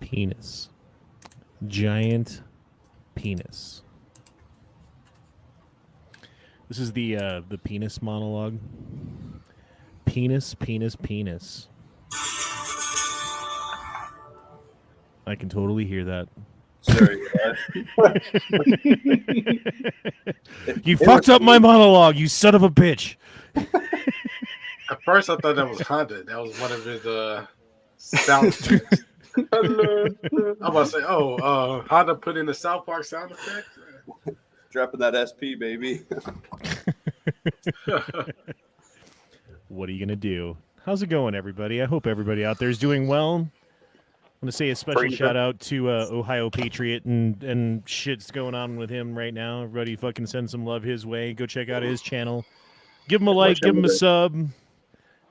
Penis. Giant penis. This is the penis monologue. Penis, penis, penis. I can totally hear that. Sorry, You fucked up my monologue, you son of a bitch. At first, I thought that was Honda. That was one of his sound effects. I'm about to say, Honda put in the South Park sound effect. dropping that SP, baby. What are you gonna do? How's it going, everybody? I hope everybody out there is doing well. I want to say a special shout out to Ohio Patriot and shit's going on with him right now. Everybody fucking send some love his way. Go check out his channel. Give him a like, give him a sub.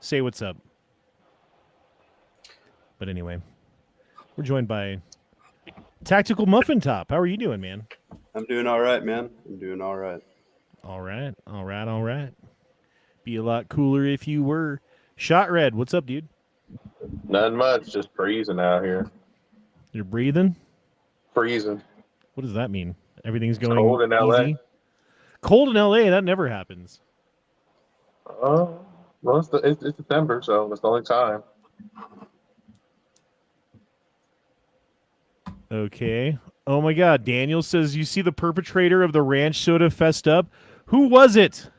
Say what's up. But anyway, we're joined by Tactical Muffin Top. How are you doing, man? I'm doing all right, man. I'm doing all right. All right. Be a lot cooler if you were. Shot Red, what's up, dude? Nothing much, just freezing out here. You're breathing? Freezing. What does that mean? Everything's going cold in LA. easy? Cold in LA? That never happens. Well, it's September, so it's the only time. Okay. Oh my God. Daniel says, you see the perpetrator of the ranch soda fessed up? Who was it?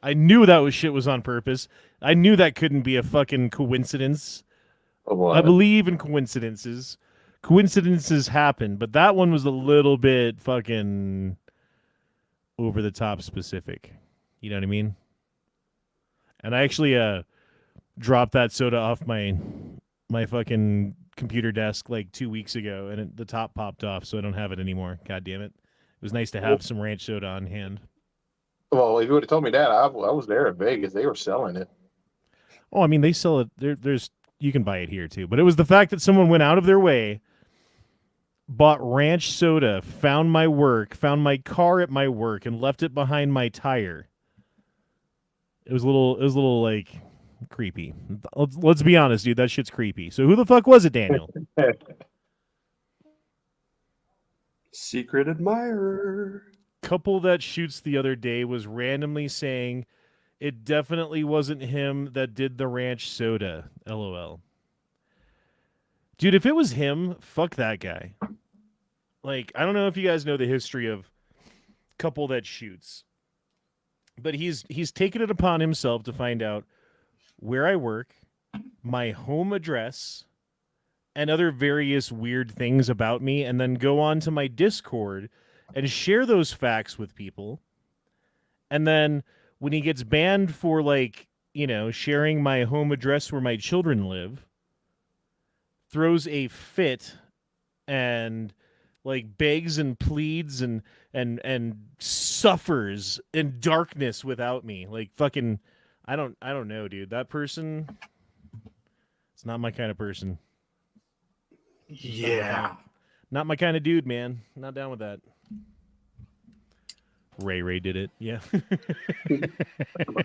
I knew that shit was on purpose. I knew that couldn't be a fucking coincidence. What? I believe in coincidences. Coincidences happen, but that one was a little bit fucking over the top specific. You know what I mean? And I actually dropped that soda off my fucking computer desk like 2 weeks ago, and the top popped off, so I don't have it anymore. God damn it. It was nice to have some ranch soda on hand. Well, if you would have told me that, I was there in Vegas. They were selling it. Oh, I mean, they sell it. There's you can buy it here too. But it was the fact that someone went out of their way, bought ranch soda, found my car at my work, and left it behind my tire. It was a little like creepy. Let's be honest, dude. That shit's creepy. So who the fuck was it, Daniel? Secret admirer. Couple that shoots the other day was randomly saying it definitely wasn't him that did the ranch soda. LOL. Dude, if it was him, fuck that guy. Like, I don't know if you guys know the history of couple that shoots, but he's taken it upon himself to find out where I work, my home address, and other various weird things about me, and then go on to my Discord and share those facts with people. And then when he gets banned for, like, you know, sharing my home address where my children live, throws a fit and, like, begs and pleads and suffers in darkness without me. Like, fucking, I don't know, dude. That person, it's not my kind of person. Yeah. Not my kind of dude, man. Not down with that. Ray did it. Yeah.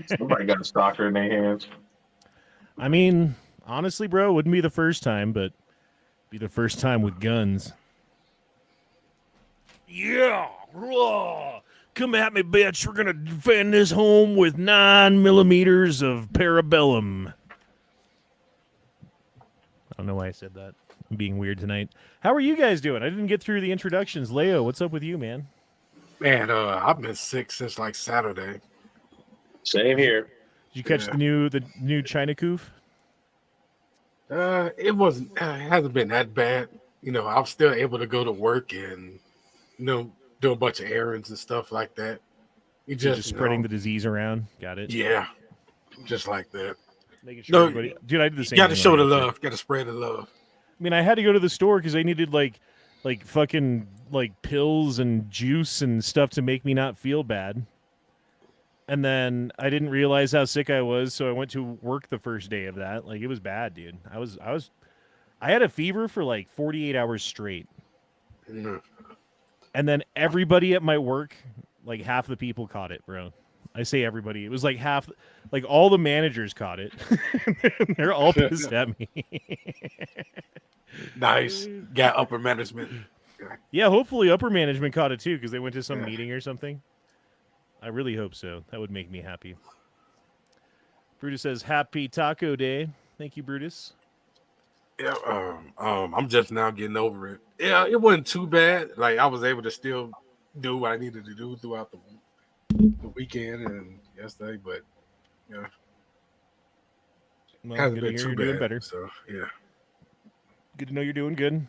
Somebody got a stalker in their hands. I mean, honestly, bro, wouldn't be the first time, but be the first time with guns. Yeah. Come at me, bitch. We're going to defend this home with 9mm of parabellum. I don't know why I said that. I'm being weird tonight. How are you guys doing? I didn't get through the introductions. Leo, what's up with you, man? Man, I've been sick since like Saturday. Same here. Did you catch the new China coof? It hasn't been that bad. You know, I'm still able to go to work and, you know, do a bunch of errands and stuff like that. You just spreading the disease around. Got it. Yeah, just like that. Making sure everybody. Dude, I did the same. You got to thing show when the I was love. Got to spread the love. I mean, I had to go to the store because I needed like fucking like pills and juice and stuff to make me not feel bad. And then I didn't realize how sick I was, so I went to work the first day of that. Like, it was bad, dude. I had a fever for like 48 hours straight. Mm-hmm. And then everybody at my work, like half the people caught it, bro. I say everybody. It was like half, like all the managers caught it. They're all pissed at me. Nice. Got upper management. Yeah, hopefully upper management caught it too because they went to some Yeah. meeting or something. I really hope so. That would make me happy. Brutus says, "Happy Taco Day." Thank you, Brutus. Yeah, I'm just now getting over it. Yeah, it wasn't too bad. Like I was able to still do what I needed to do throughout the weekend and yesterday, but yeah, Well, hasn't good to been hear too you're bad. doing better. So yeah, Good to know you're doing good.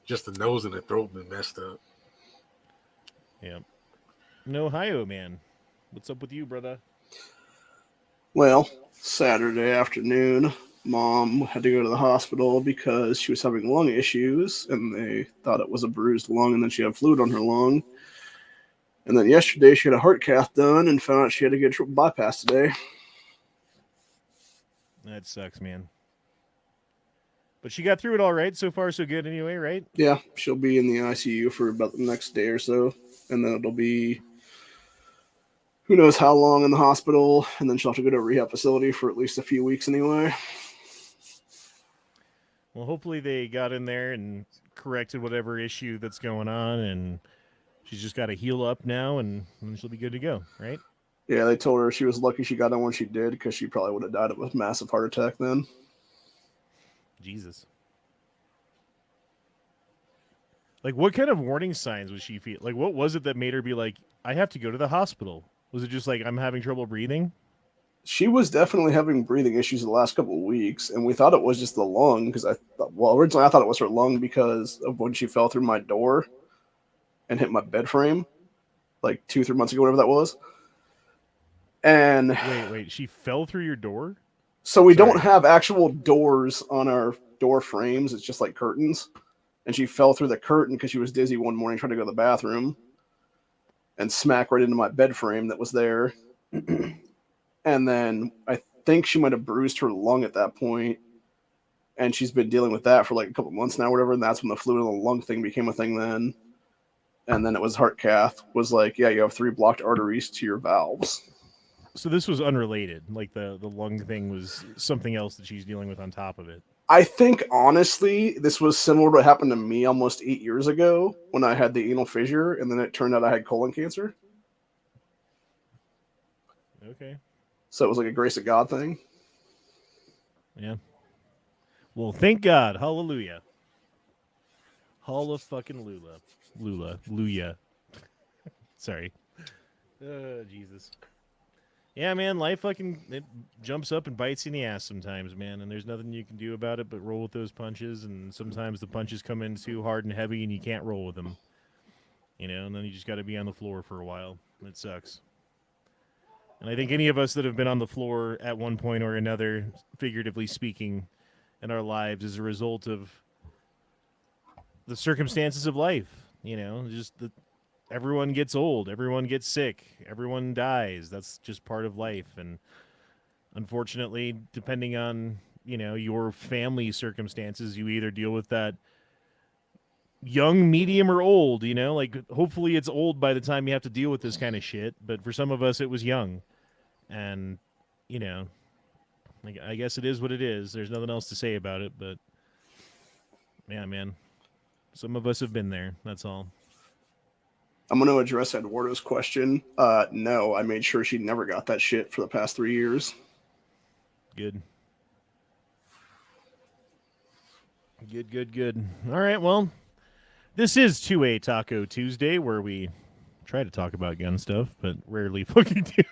just the nose and the throat been messed up. Yeah. No, Ohio man. What's up with you, brother? Well, Saturday afternoon, Mom had to go to the hospital because she was having lung issues, and they thought it was a bruised lung, and then she had fluid on her lung. And then yesterday, she had a heart cath done and found out she had to get a triple bypass today. That sucks, man. But she got through it all right. So far, so good anyway, right? Yeah, she'll be in the ICU for about the next day or so, and then it'll be who knows how long in the hospital, and then she'll have to go to a rehab facility for at least a few weeks anyway. Well, hopefully they got in there and corrected whatever issue that's going on, and she's just got to heal up now, and then she'll be good to go, right? Yeah, they told her she was lucky she got in when she did because she probably would have died of a massive heart attack then. Jesus. Like, what kind of warning signs was she feel? Like, what was it that made her be like, I have to go to the hospital? Was it just like, I'm having trouble breathing? She was definitely having breathing issues the last couple of weeks, and we thought it was just the lung because originally I thought it was her lung because of when she fell through my door and hit my bed frame like 2-3 months ago, whatever that was. And Wait, she fell through your door? so we Sorry. don't have actual doors on our door frames. It's just like curtains. And she fell through the curtain because she was dizzy one morning trying to go to the bathroom and smack right into my bed frame that was there. And then I think she might have bruised her lung at that point, and she's been dealing with that for like a couple months now, or whatever. And that's when the fluid in the lung thing became a thing then. And then it was heart cath was like, yeah, you have 3 blocked arteries to your valves. So this was unrelated. Like the lung thing was something else that she's dealing with on top of it. I think, honestly, this was similar to what happened to me almost 8 years ago when I had the anal fissure, and then it turned out I had colon cancer. Okay. So it was like a grace of God thing. Yeah. Well, thank God. Hallelujah. Hallelujah. Sorry. Jesus. Yeah, man, life it jumps up and bites you in the ass sometimes, man, and there's nothing you can do about it but roll with those punches, and sometimes the punches come in too hard and heavy and you can't roll with them. You know, and then you just got to be on the floor for a while. It sucks. And I think any of us that have been on the floor at one point or another, figuratively speaking, in our lives as a result of the circumstances of life, you know, just everyone gets old, everyone gets sick, everyone dies. That's just part of life. And unfortunately, depending on, you know, your family circumstances, you either deal with that young, medium, or old, you know, like hopefully it's old by the time you have to deal with this kind of shit. But for some of us, it was young. And, you know, like, I guess it is what it is. There's nothing else to say about it. But, yeah, man, some of us have been there. That's all. I'm going to address Eduardo's question. No, I made sure she never got that shit for the past 3 years. Good. Good. All right, well, this is 2A Taco Tuesday, where we try to talk about gun stuff, but rarely fucking do.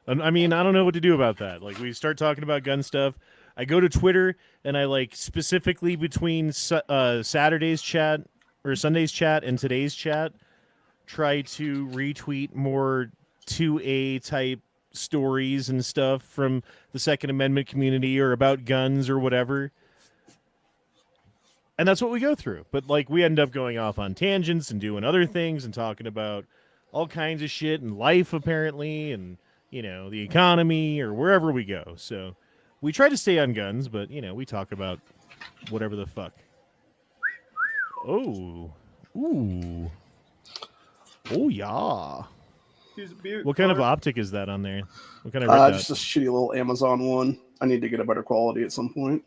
I mean, I don't know what to do about that. Like, we start talking about gun stuff. I go to Twitter, and I, like, specifically between Saturday's chat or Sunday's chat and today's chat, try to retweet more 2A type stories and stuff from the Second Amendment community or about guns or whatever. And that's what we go through. But, like, we end up going off on tangents and doing other things and talking about all kinds of shit and life, apparently, and, you know, the economy or wherever we go. So we try to stay on guns, but, you know, we talk about whatever the fuck. Oh. Ooh. Oh, yeah. What kind of optic is that on there? What kind of red dot? Just a shitty little Amazon one. I need to get a better quality at some point.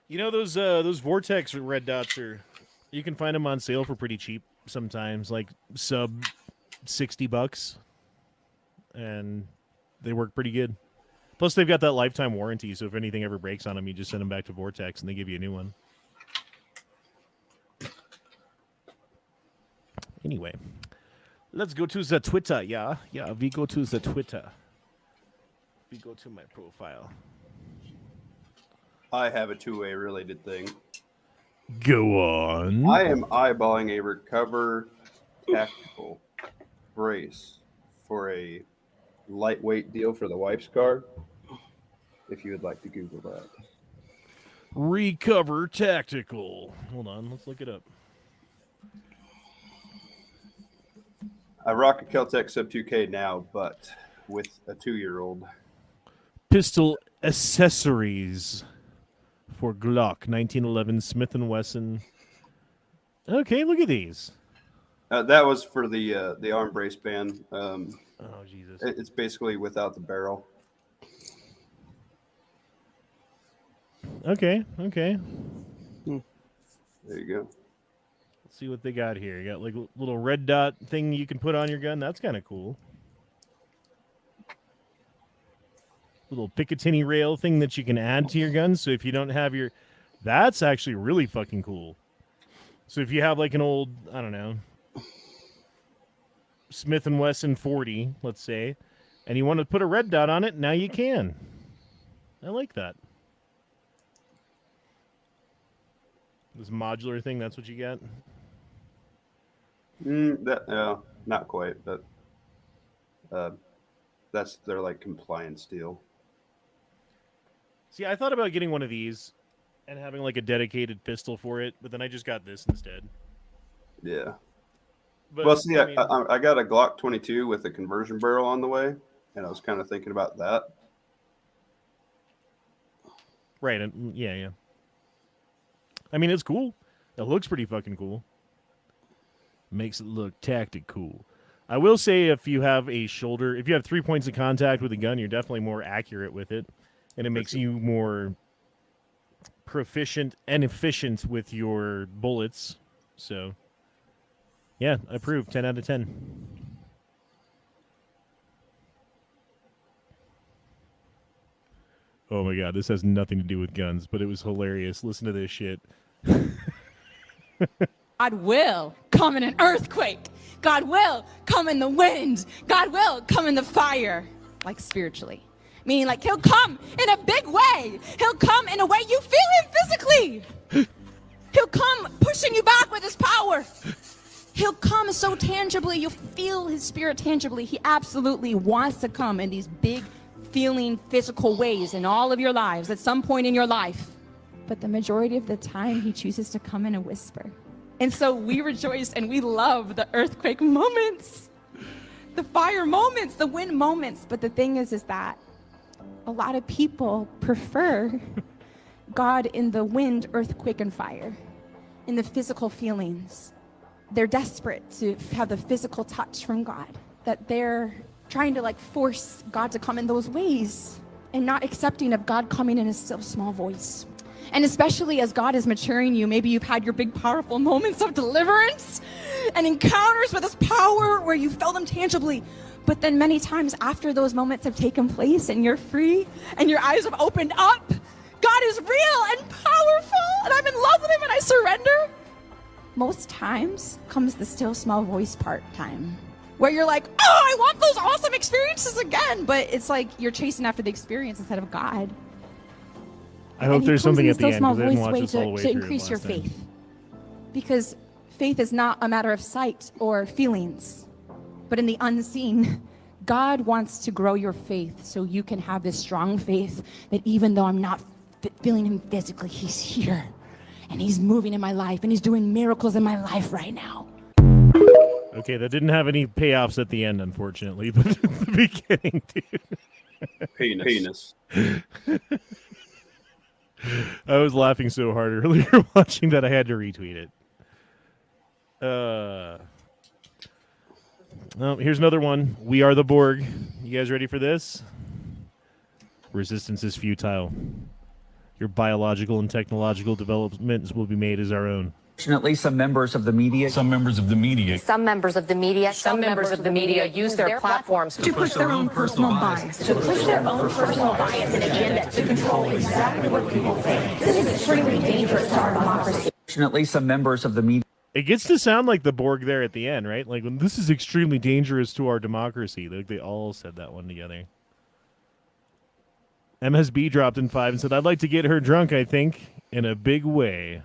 You know those Vortex Red Dots are, you can find them on sale for pretty cheap sometimes, like sub $60, and they work pretty good. Plus, they've got that lifetime warranty, so if anything ever breaks on them, you just send them back to Vortex, and they give you a new one. Anyway, let's go to the Twitter, yeah? Yeah, we go to the Twitter. We go to my profile. I have a two-way related thing. Go on. I am eyeballing a recover tactical brace for a lightweight deal for the wife's car. If you would like to Google that. Recover Tactical. Hold on, let's look it up. I rock a Keltec Sub 2K now, but with a 2-year-old. Pistol accessories for Glock 1911 Smith & Wesson. Okay, look at these. That was for the arm brace band. Oh, Jesus. It's basically without the barrel. Okay. There you go. Let's see what they got here. You got like a little red dot thing you can put on your gun. That's kind of cool. Little Picatinny rail thing that you can add to your gun. So if you don't have your... That's actually really fucking cool. So if you have like an old, I don't know, Smith & Wesson 40, let's say, and you want to put a red dot on it, now you can. I like that. This modular thing, that's what you got? Not quite, but that's their like compliance deal. See, I thought about getting one of these and having like a dedicated pistol for it, but then I just got this instead. Yeah. But, Well, see, I mean, I got a Glock 22 with a conversion barrel on the way, and I was kind of thinking about that. right, and yeah. I mean, it's cool. It looks pretty fucking cool. Makes it look tactical. I will say if you have 3 points of contact with a gun, you're definitely more accurate with it, and it makes you more proficient and efficient with your bullets. So, yeah, I approve. 10 out of 10. Oh my god, this has nothing to do with guns, but it was hilarious. Listen to this shit. God will come in an earthquake. God will come in the wind. God will come in the fire, like spiritually. Meaning like he'll come in a big way. He'll come in a way you feel him physically. He'll come pushing you back with his power. He'll come so tangibly, you'll feel his spirit tangibly. He absolutely wants to come in these big, feeling, physical ways in all of your lives at some point in your life. But the majority of the time, he chooses to come in a whisper. And so we rejoice and we love the earthquake moments, the fire moments, the wind moments. But the thing is that a lot of people prefer God in the wind, earthquake, and fire, in the physical feelings. They're desperate to have the physical touch from God, that they're trying to like force God to come in those ways and not accepting of God coming in a still small voice. And especially as God is maturing you, maybe you've had your big powerful moments of deliverance and encounters with his power where you felt him tangibly. But then many times after those moments have taken place and you're free and your eyes have opened up, God is real and powerful and I'm in love with him and I surrender. Most times comes the still small voice part time where you're like, oh, I want those awesome experiences again. But it's like you're chasing after the experience instead of God. I hope there's something at the end small because I didn't voice watch way this all the way to through increase your last time. faith. Because faith is not a matter of sight or feelings, but in the unseen. God wants to grow your faith so you can have this strong faith that even though I'm not feeling him physically, he's here and he's moving in my life and he's doing miracles in my life right now. Okay, that didn't have any payoffs at the end, unfortunately, but at the beginning, dude. Penis. I was laughing so hard earlier watching that I had to retweet it. Oh, here's another one. We are the Borg. You guys ready for this? Resistance is futile. Your biological and technological developments will be made as our own. Unfortunately, some members of the media use their platforms to push their own personal bias, and agenda to control exactly what people think. This is extremely dangerous to our democracy. Unfortunately, some members of the media. It gets to sound like the Borg there at the end, right? Like, when this is extremely dangerous to our democracy. They all said that one together. MSB dropped in 5 and said, I'd like to get her drunk, I think, in a big way.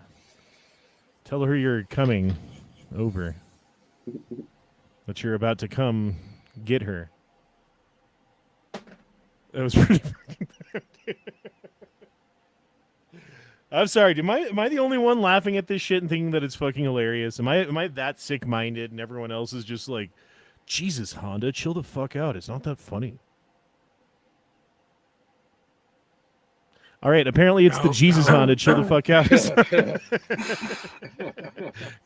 Tell her you're coming over. That you're about to come get her. That was pretty fucking bad. I'm sorry. Am I the only one laughing at this shit and thinking that it's fucking hilarious? Am I that sick-minded and everyone else is just like, Jesus, Honda, chill the fuck out. It's not that funny. All right, apparently it's the Jesus Honda. Chill the fuck out.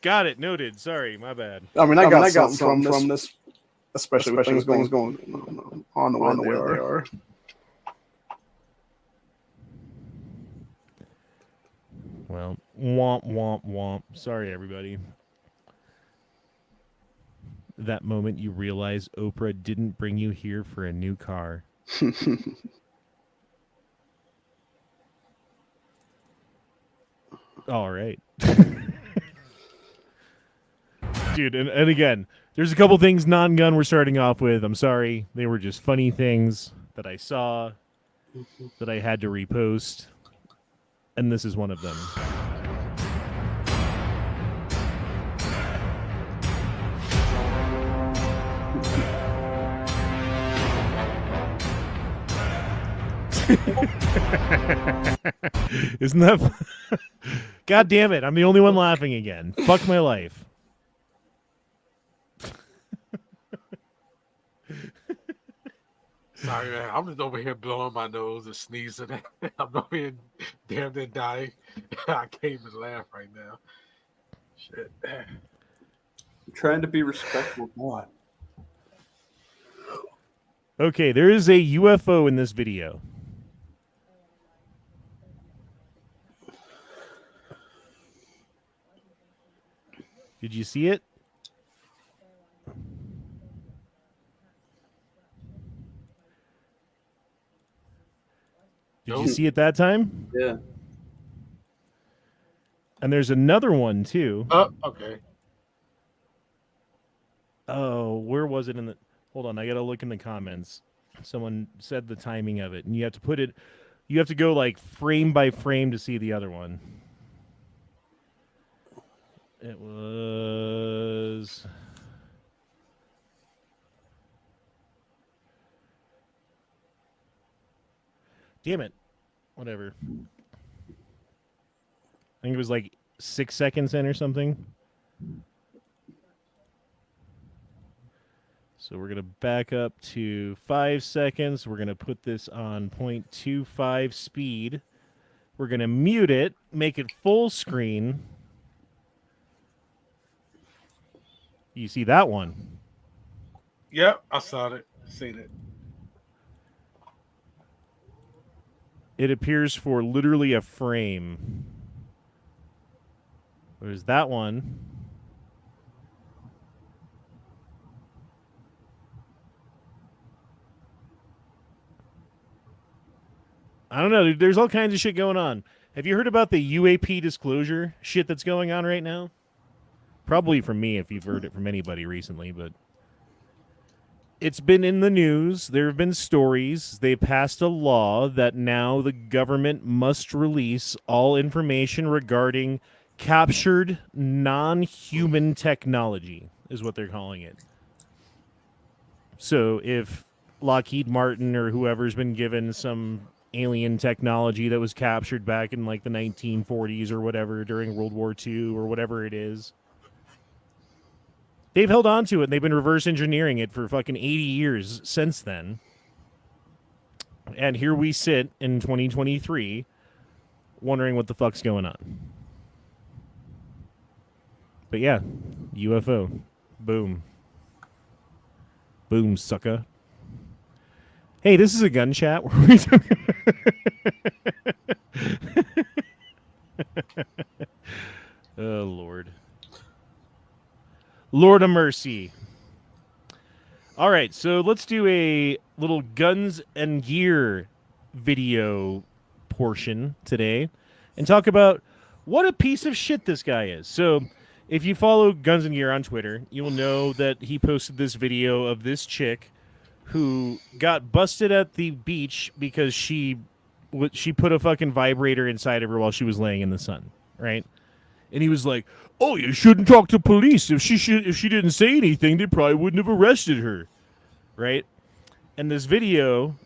Got it. Noted. Sorry, my bad. I mean, I got something from this, especially with things going on the way they are. Well, womp, womp, womp. Sorry, everybody. That moment you realize Oprah didn't bring you here for a new car. All right. Dude, and again, there's a couple things non-gun we're starting off with. I'm sorry. They were just funny things that I saw that I had to repost. And this is one of them. Isn't that... God damn it, I'm the only one laughing again. Fuck my life. Sorry, man. I'm just over here blowing my nose and sneezing. I'm over here damn near dying. I can't even laugh right now. Shit. I'm trying to be respectful. God. Okay, there is a UFO in this video. Did you see it? Did you see it that time? Yeah. And there's another one too. Oh, okay. Oh, where was it in the... Hold on, I gotta look in the comments. Someone said the timing of it, and you have to put it... You have to go like frame by frame to see the other one. It was... Damn it. Whatever. I think it was like 6 seconds in or something. So we're going to back up to 5 seconds. We're going to put this on 0.25 speed. We're going to mute it, make it full screen. You see that one? Yep, I saw it. Seen it. It appears for literally a frame. There's that one. I don't know. Dude, there's all kinds of shit going on. Have you heard about the UAP disclosure shit that's going on right now? Probably from me if you've heard it from anybody recently, but it's been in the news. There have been stories. They passed a law that now the government must release all information regarding captured non-human technology, is what they're calling it. So if Lockheed Martin or whoever's been given some alien technology that was captured back in like the 1940s or whatever during World War II or whatever it is, they've held on to it and they've been reverse engineering it for fucking 80 years since then. And here we sit in 2023 wondering what the fuck's going on. But yeah, UFO. Boom. Boom, sucker. Hey, this is a gun chat. Lord of mercy. All right, so let's do a little guns and gear video portion today and talk about what a piece of shit this guy is. So, if you follow Guns and Gear on Twitter, you will know that he posted this video of this chick who got busted at the beach because she put a fucking vibrator inside of her while she was laying in the sun, right? And he was like, "Oh, you shouldn't talk to police. If she didn't say anything, they probably wouldn't have arrested her." Right? And this video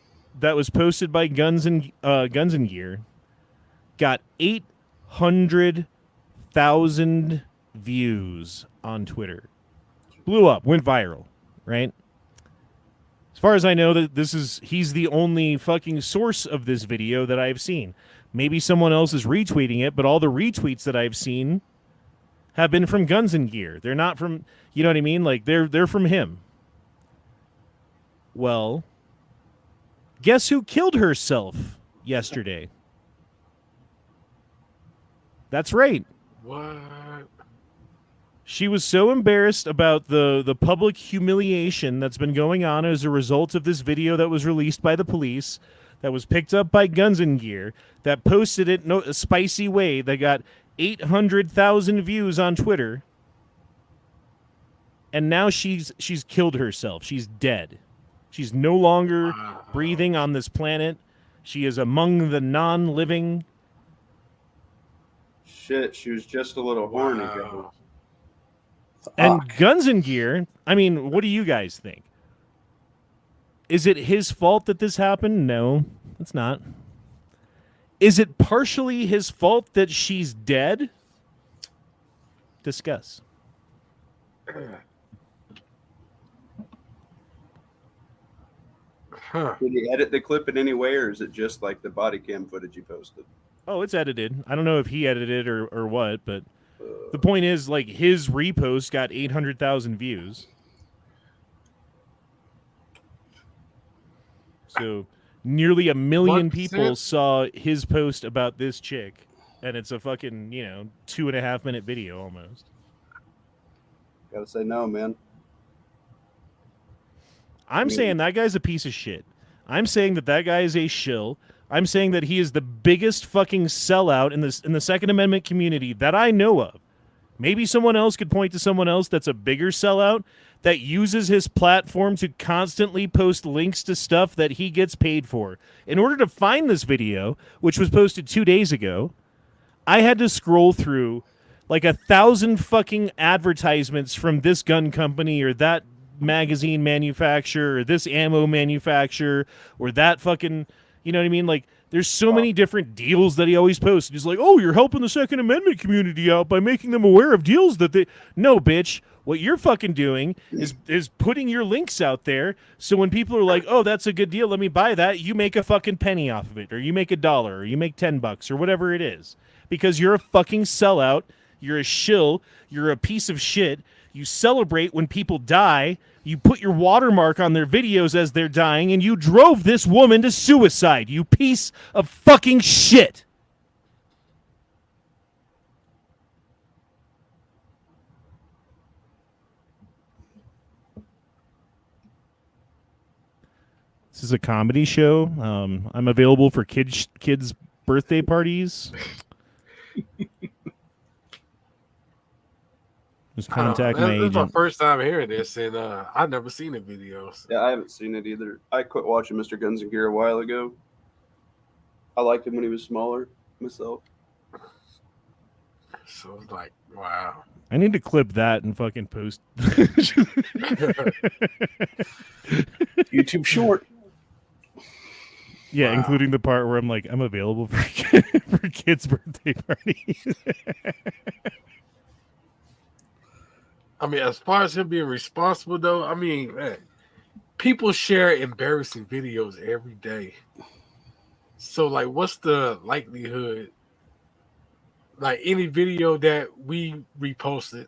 that was posted by Guns and Gear got 800,000 views on Twitter. Blew up, went viral, right? As far as I know, he's the only fucking source of this video that I've seen. Maybe someone else is retweeting it, but all the retweets that I've seen have been from Guns and Gear. They're not from, you know what I mean? Like they're from him. Well, guess who killed herself yesterday? That's right. What? She was so embarrassed about the public humiliation that's been going on as a result of this video that was released by the police, that was picked up by Guns and Gear, that posted it in a spicy way, that got 800,000 views on Twitter, and now she's killed herself. She's dead. She's no longer breathing on this planet. She is among the non-living. Shit, she was just a little horny. Wow. And Guns and Gear, I mean, what do you guys think? Is it his fault that this happened? No, it's not. Is it partially his fault that she's dead? Discuss. Huh. Did he edit the clip in any way, or is it just like the body cam footage you posted? Oh, it's edited. I don't know if he edited it or what, but the point is, like, his repost got 800,000 views. So nearly 1 million people saw his post about this chick, and it's a fucking, 2.5 minute video almost. Gotta say no, man. I'm saying that guy's a piece of shit. I'm saying that guy is a shill. I'm saying that he is the biggest fucking sellout in the Second Amendment community that I know of. Maybe someone else could point to someone else that's a bigger sellout that uses his platform to constantly post links to stuff that he gets paid for. In order to find this video, which was posted 2 days ago, I had to scroll through like 1,000 fucking advertisements from this gun company or that magazine manufacturer or this ammo manufacturer or that fucking, you know what I mean? Like, there's so many different deals that he always posts. He's like, "Oh, you're helping the Second Amendment community out by making them aware of deals that they..." No, bitch. What you're fucking doing is putting your links out there, so when people are like, "Oh, that's a good deal, let me buy that," you make a fucking penny off of it, or you make $1, or you make $10, or whatever it is. Because you're a fucking sellout, you're a shill, you're a piece of shit. You celebrate when people die, you put your watermark on their videos as they're dying, and you drove this woman to suicide, you piece of fucking shit. This is a comedy show. I'm available for kids' birthday parties. Just contact my This is my agent. first time hearing this, and I've never seen the videos. Yeah, I haven't seen it either. I quit watching Mr. Guns and Gear a while ago. I liked him when he was smaller myself. So it's like, wow. I need to clip that and fucking post. YouTube short. Yeah, Wow. including the part where I'm like, I'm available for kids' birthday parties. I mean, as far as him being responsible, though, I mean, man, people share embarrassing videos every day. So, like, what's the likelihood? Like, any video that we reposted,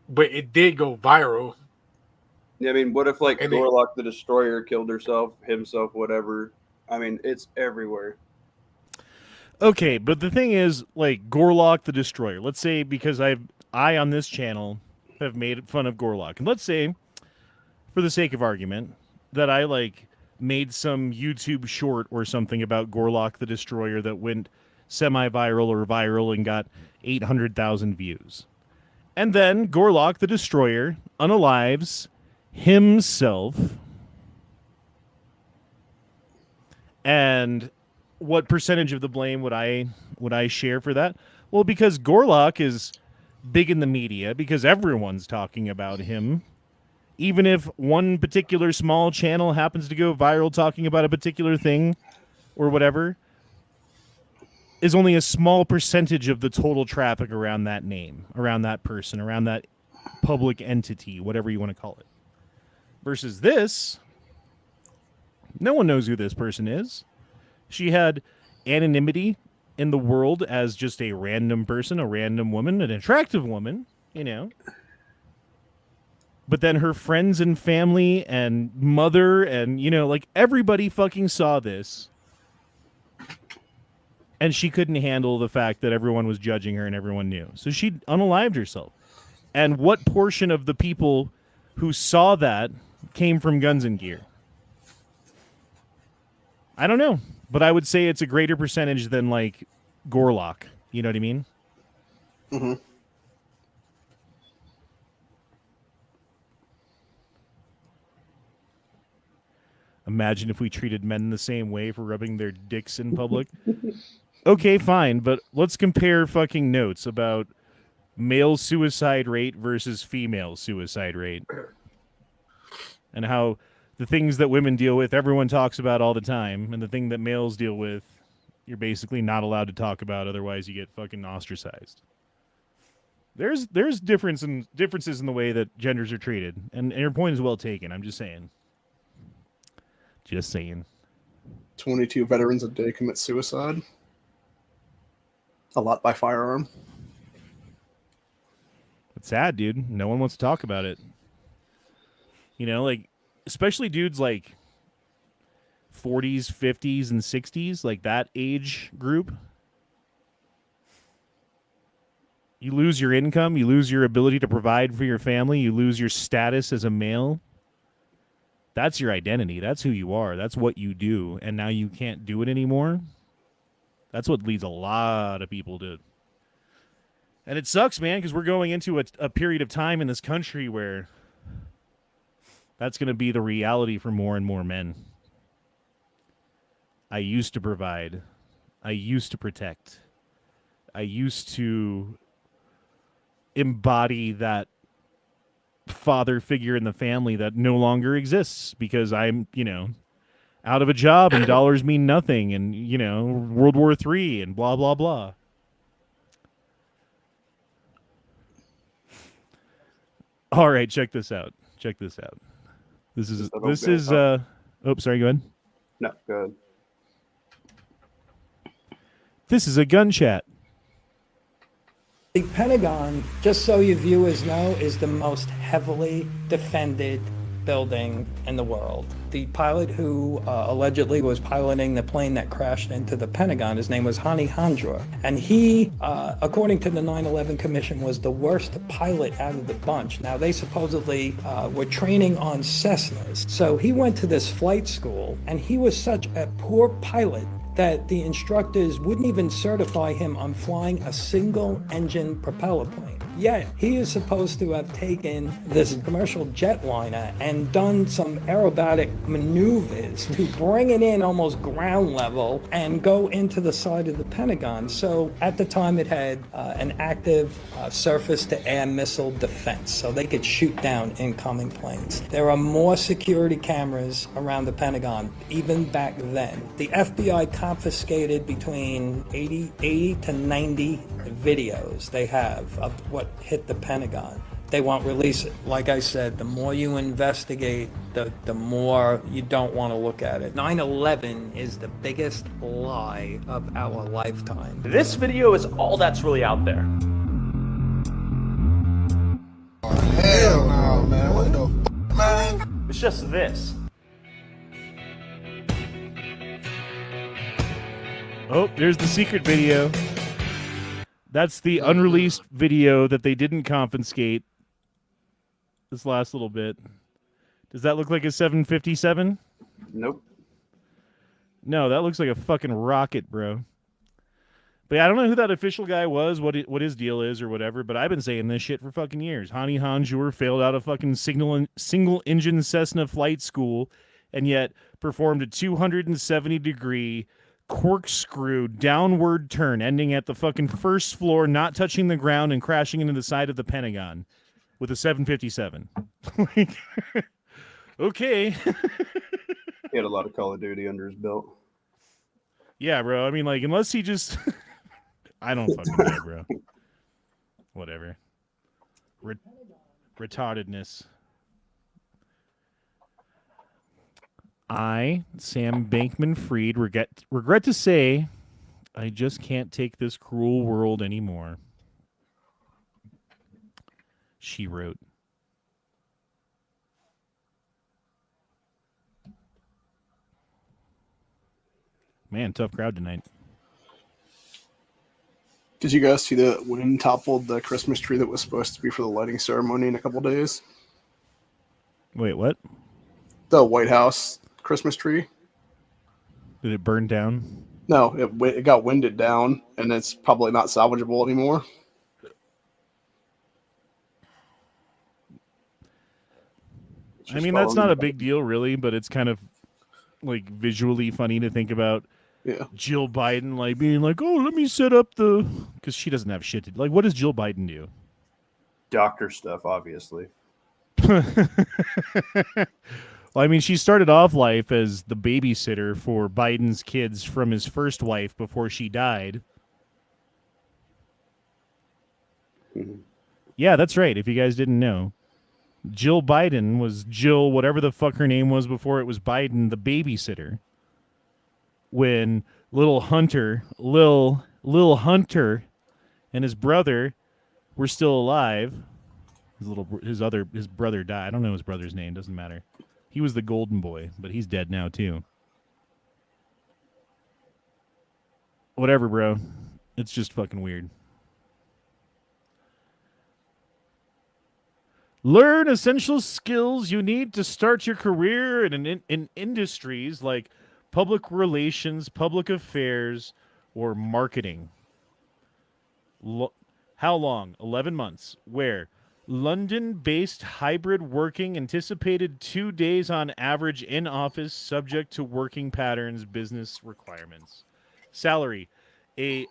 but it did go viral. Yeah, I mean, what if like And Gorlock the Destroyer killed himself, whatever? I mean, it's everywhere. Okay, but the thing is, like, Gorlock the Destroyer. Let's say because I on this channel have made fun of Gorlock. And let's say, for the sake of argument, that I like made some YouTube short or something about Gorlock the Destroyer that went semi-viral or viral and got 800,000 views. And then Gorlock the Destroyer unalives himself. And what percentage of the blame would I share for that? Well, because Gorlock is big in the media, because everyone's talking about him. Even if one particular small channel happens to go viral talking about a particular thing or whatever, is only a small percentage of the total traffic around that name, around that person, around that public entity, whatever you want to call it. Versus this, no one knows who this person is. She had anonymity in the world as just a random person, a random woman, an attractive woman, you know. But then her friends and family and mother and, you know, like everybody fucking saw this. And she couldn't handle the fact that everyone was judging her and everyone knew. So she unalived herself. And what portion of the people who saw that came from Guns and Gear? I don't know. But I would say it's a greater percentage than, like, Gorlock. You know what I mean? Mm-hmm. Imagine if we treated men the same way for rubbing their dicks in public. Okay, fine, but let's compare fucking notes about male suicide rate versus female suicide rate. And how the things that women deal with, everyone talks about all the time, and the thing that males deal with, you're basically not allowed to talk about, otherwise you get fucking ostracized. There's differences in the way that genders are treated, and your point is well taken. I'm just saying. Just saying. 22 veterans a day commit suicide. A lot by firearm. It's sad, dude. No one wants to talk about it. You know, like, especially dudes like 40s, 50s, and 60s, like that age group. You lose your income, you lose your ability to provide for your family, you lose your status as a male. That's your identity. That's who you are. That's what you do. And now you can't do it anymore. That's what leads a lot of people to. And it sucks, man, because we're going into a period of time in this country where that's going to be the reality for more and more men. I used to provide. I used to protect. I used to embody that father figure in the family that no longer exists because I'm, you know, out of a job and dollars mean nothing and, you know, World War III and blah, blah, blah. All right, check this out. Check this out. This is oh, sorry, go ahead. No, go ahead. This is a gun chat. The Pentagon, just so you viewers know, is the most heavily defended building in the world. The pilot who allegedly was piloting the plane that crashed into the Pentagon, his name was Hani Handra, and he, according to the 9/11 Commission, was the worst pilot out of the bunch. Now, they supposedly were training on Cessnas, so he went to this flight school, and he was such a poor pilot that the instructors wouldn't even certify him on flying a single-engine propeller plane. Yet, he is supposed to have taken this commercial jetliner and done some aerobatic maneuvers to bring it in almost ground level and go into the side of the Pentagon. So, at the time, it had an active surface-to-air missile defense, so they could shoot down incoming planes. There are more security cameras around the Pentagon, even back then. The FBI confiscated between 80 to 90 videos they have of what hit the Pentagon. They won't release it. Like I said, the more you investigate, the more you don't want to look at it. 9/11 is the biggest lie of our lifetime. This video is all that's really out there. Hell no, man. What the man? It's just this. Oh, there's the secret video. That's the unreleased video that they didn't confiscate This last little bit. Does that look like a 757? Nope. No, that looks like a fucking rocket, bro. But yeah, I don't know who that official guy was, what his deal is or whatever, but I've been saying this shit for fucking years. Hani Hanjour failed out of fucking single-engine Cessna flight school and yet performed a 270-degree corkscrew downward turn ending at the fucking first floor, not touching the ground and crashing into the side of the Pentagon with a 757. Like, okay. He had a lot of Call of Duty under his belt. Yeah, bro. I mean, like, unless he just... I don't fucking know, bro. Whatever. Retardedness. I, Sam Bankman-Fried, regret to say, I just can't take this cruel world anymore. She wrote. Man, tough crowd tonight. Did you guys see the wind toppled the Christmas tree that was supposed to be for the lighting ceremony in a couple days? Wait, what? The White House Christmas tree. Did it burn down? No, it got winded down, and it's probably not salvageable anymore. I mean, that's not a big deal, really, but it's kind of like visually funny to think about. Yeah. Jill Biden like being like, "Oh, let me set up the," because she doesn't have shit to like. What does Jill Biden do? Doctor stuff, obviously. Well, I mean, she started off life as the babysitter for Biden's kids from his first wife before she died. Mm-hmm. Yeah, that's right. If you guys didn't know, Jill Biden was Jill, whatever the fuck her name was before it was Biden, the babysitter. When Lil Hunter and his brother were still alive, his brother died. I don't know his brother's name. Doesn't matter. He was the golden boy, but he's dead now too. Whatever, bro. It's just fucking weird. Learn essential skills you need to start your career in industries like public relations, public affairs, or marketing. How long? 11 months. Where? London-based hybrid working, anticipated 2 days on average in office, subject to working patterns, business requirements. Salary. A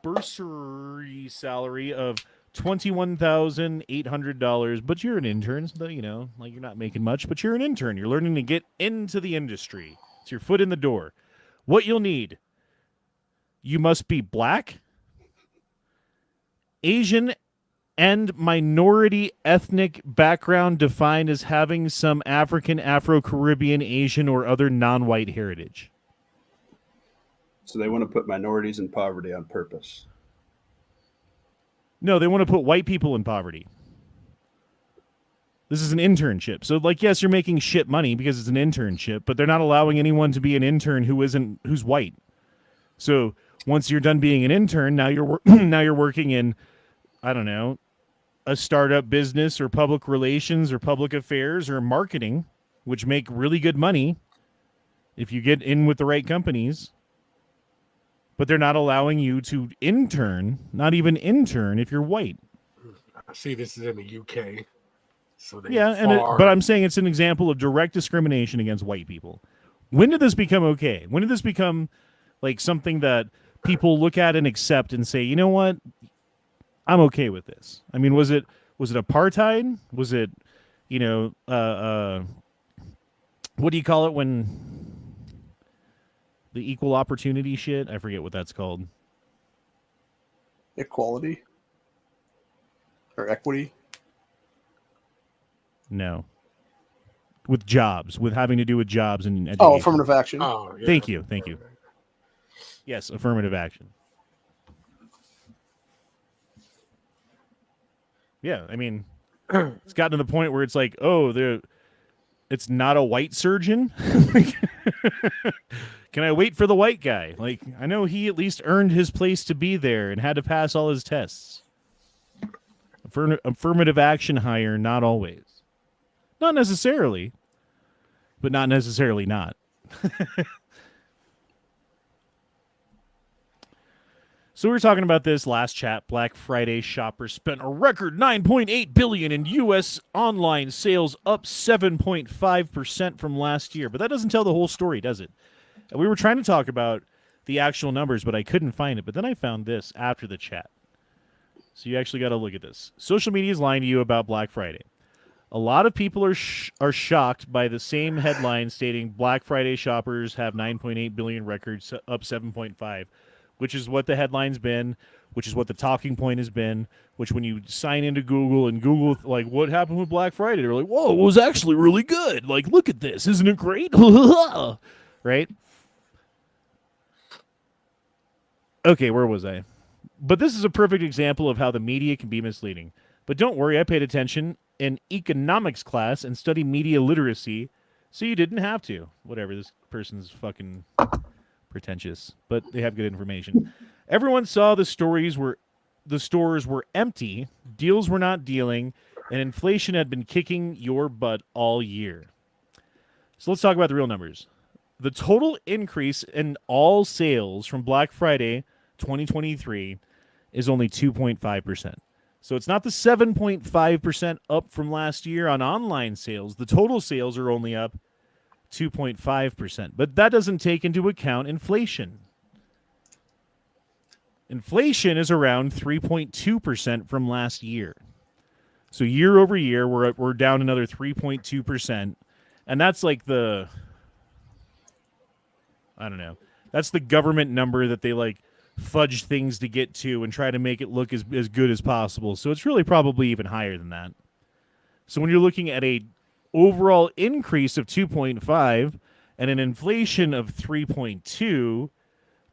bursary salary of $21,800, but you're an intern, so you know, like you're not making much, but you're an intern. You're learning to get into the industry. It's your foot in the door. What you'll need. You must be black, Asian, and minority ethnic background defined as having some African, Afro-Caribbean, Asian, or other non-white heritage. So they want to put minorities in poverty on purpose. No, they want to put white people in poverty. This is an internship. So, like, yes, you're making shit money because it's an internship, but they're not allowing anyone to be an intern who's white. So once you're done being an intern, now you're working in, I don't know, a startup business or public relations or public affairs or marketing, which make really good money if you get in with the right companies. But they're not allowing you to intern, not even intern, if you're white. I see this is in the UK. So but I'm saying it's an example of direct discrimination against white people. When did this become okay? When did this become like something that people look at and accept and say, you know what? I'm okay with this. I mean, was it apartheid? Was it, what do you call it when the equal opportunity shit? I forget what that's called. Equality or equity? No. With jobs, with having to do with jobs and education. Oh, affirmative action. Oh, yeah. Thank you. Yes, affirmative action. Yeah, I mean, it's gotten to the point where it's like, it's not a white surgeon. Can I wait for the white guy? Like, I know he at least earned his place to be there and had to pass all his tests. Affirmative action hire, not always. Not necessarily, but not necessarily not. So we were talking about this last chat. Black Friday shoppers spent a record $9.8 billion in U.S. online sales, up 7.5% from last year. But that doesn't tell the whole story, does it? And we were trying to talk about the actual numbers, but I couldn't find it. But then I found this after the chat. So you actually got to look at this. Social media is lying to you about Black Friday. A lot of people are shocked by the same headline stating Black Friday shoppers have 9.8 billion records, up 7.5, which is what the headline's been, which is what the talking point has been, which when you sign into Google and Google, like, what happened with Black Friday? They're like, whoa, it was actually really good. Like, look at this. Isn't it great? Right? Okay, where was I? But this is a perfect example of how the media can be misleading. But don't worry, I paid attention in economics class and studied media literacy, so you didn't have to. Whatever, this person's fucking pretentious, but they have good information. Everyone saw the stores were empty, deals were not dealing, and inflation had been kicking your butt all year. So let's talk about the real numbers. The total increase in all sales from Black Friday 2023 is only 2.5%. So it's not the 7.5% up from last year on online sales. The total sales are only up 2.5%. But that doesn't take into account inflation. Inflation is around 3.2% from last year. So year over year, we're down another 3.2%. And that's like the, I don't know, that's the government number that they like fudge things to get to and try to make it look as good as possible. So it's really probably even higher than that. So when you're looking at a overall increase of 2.5 and an inflation of 3.2,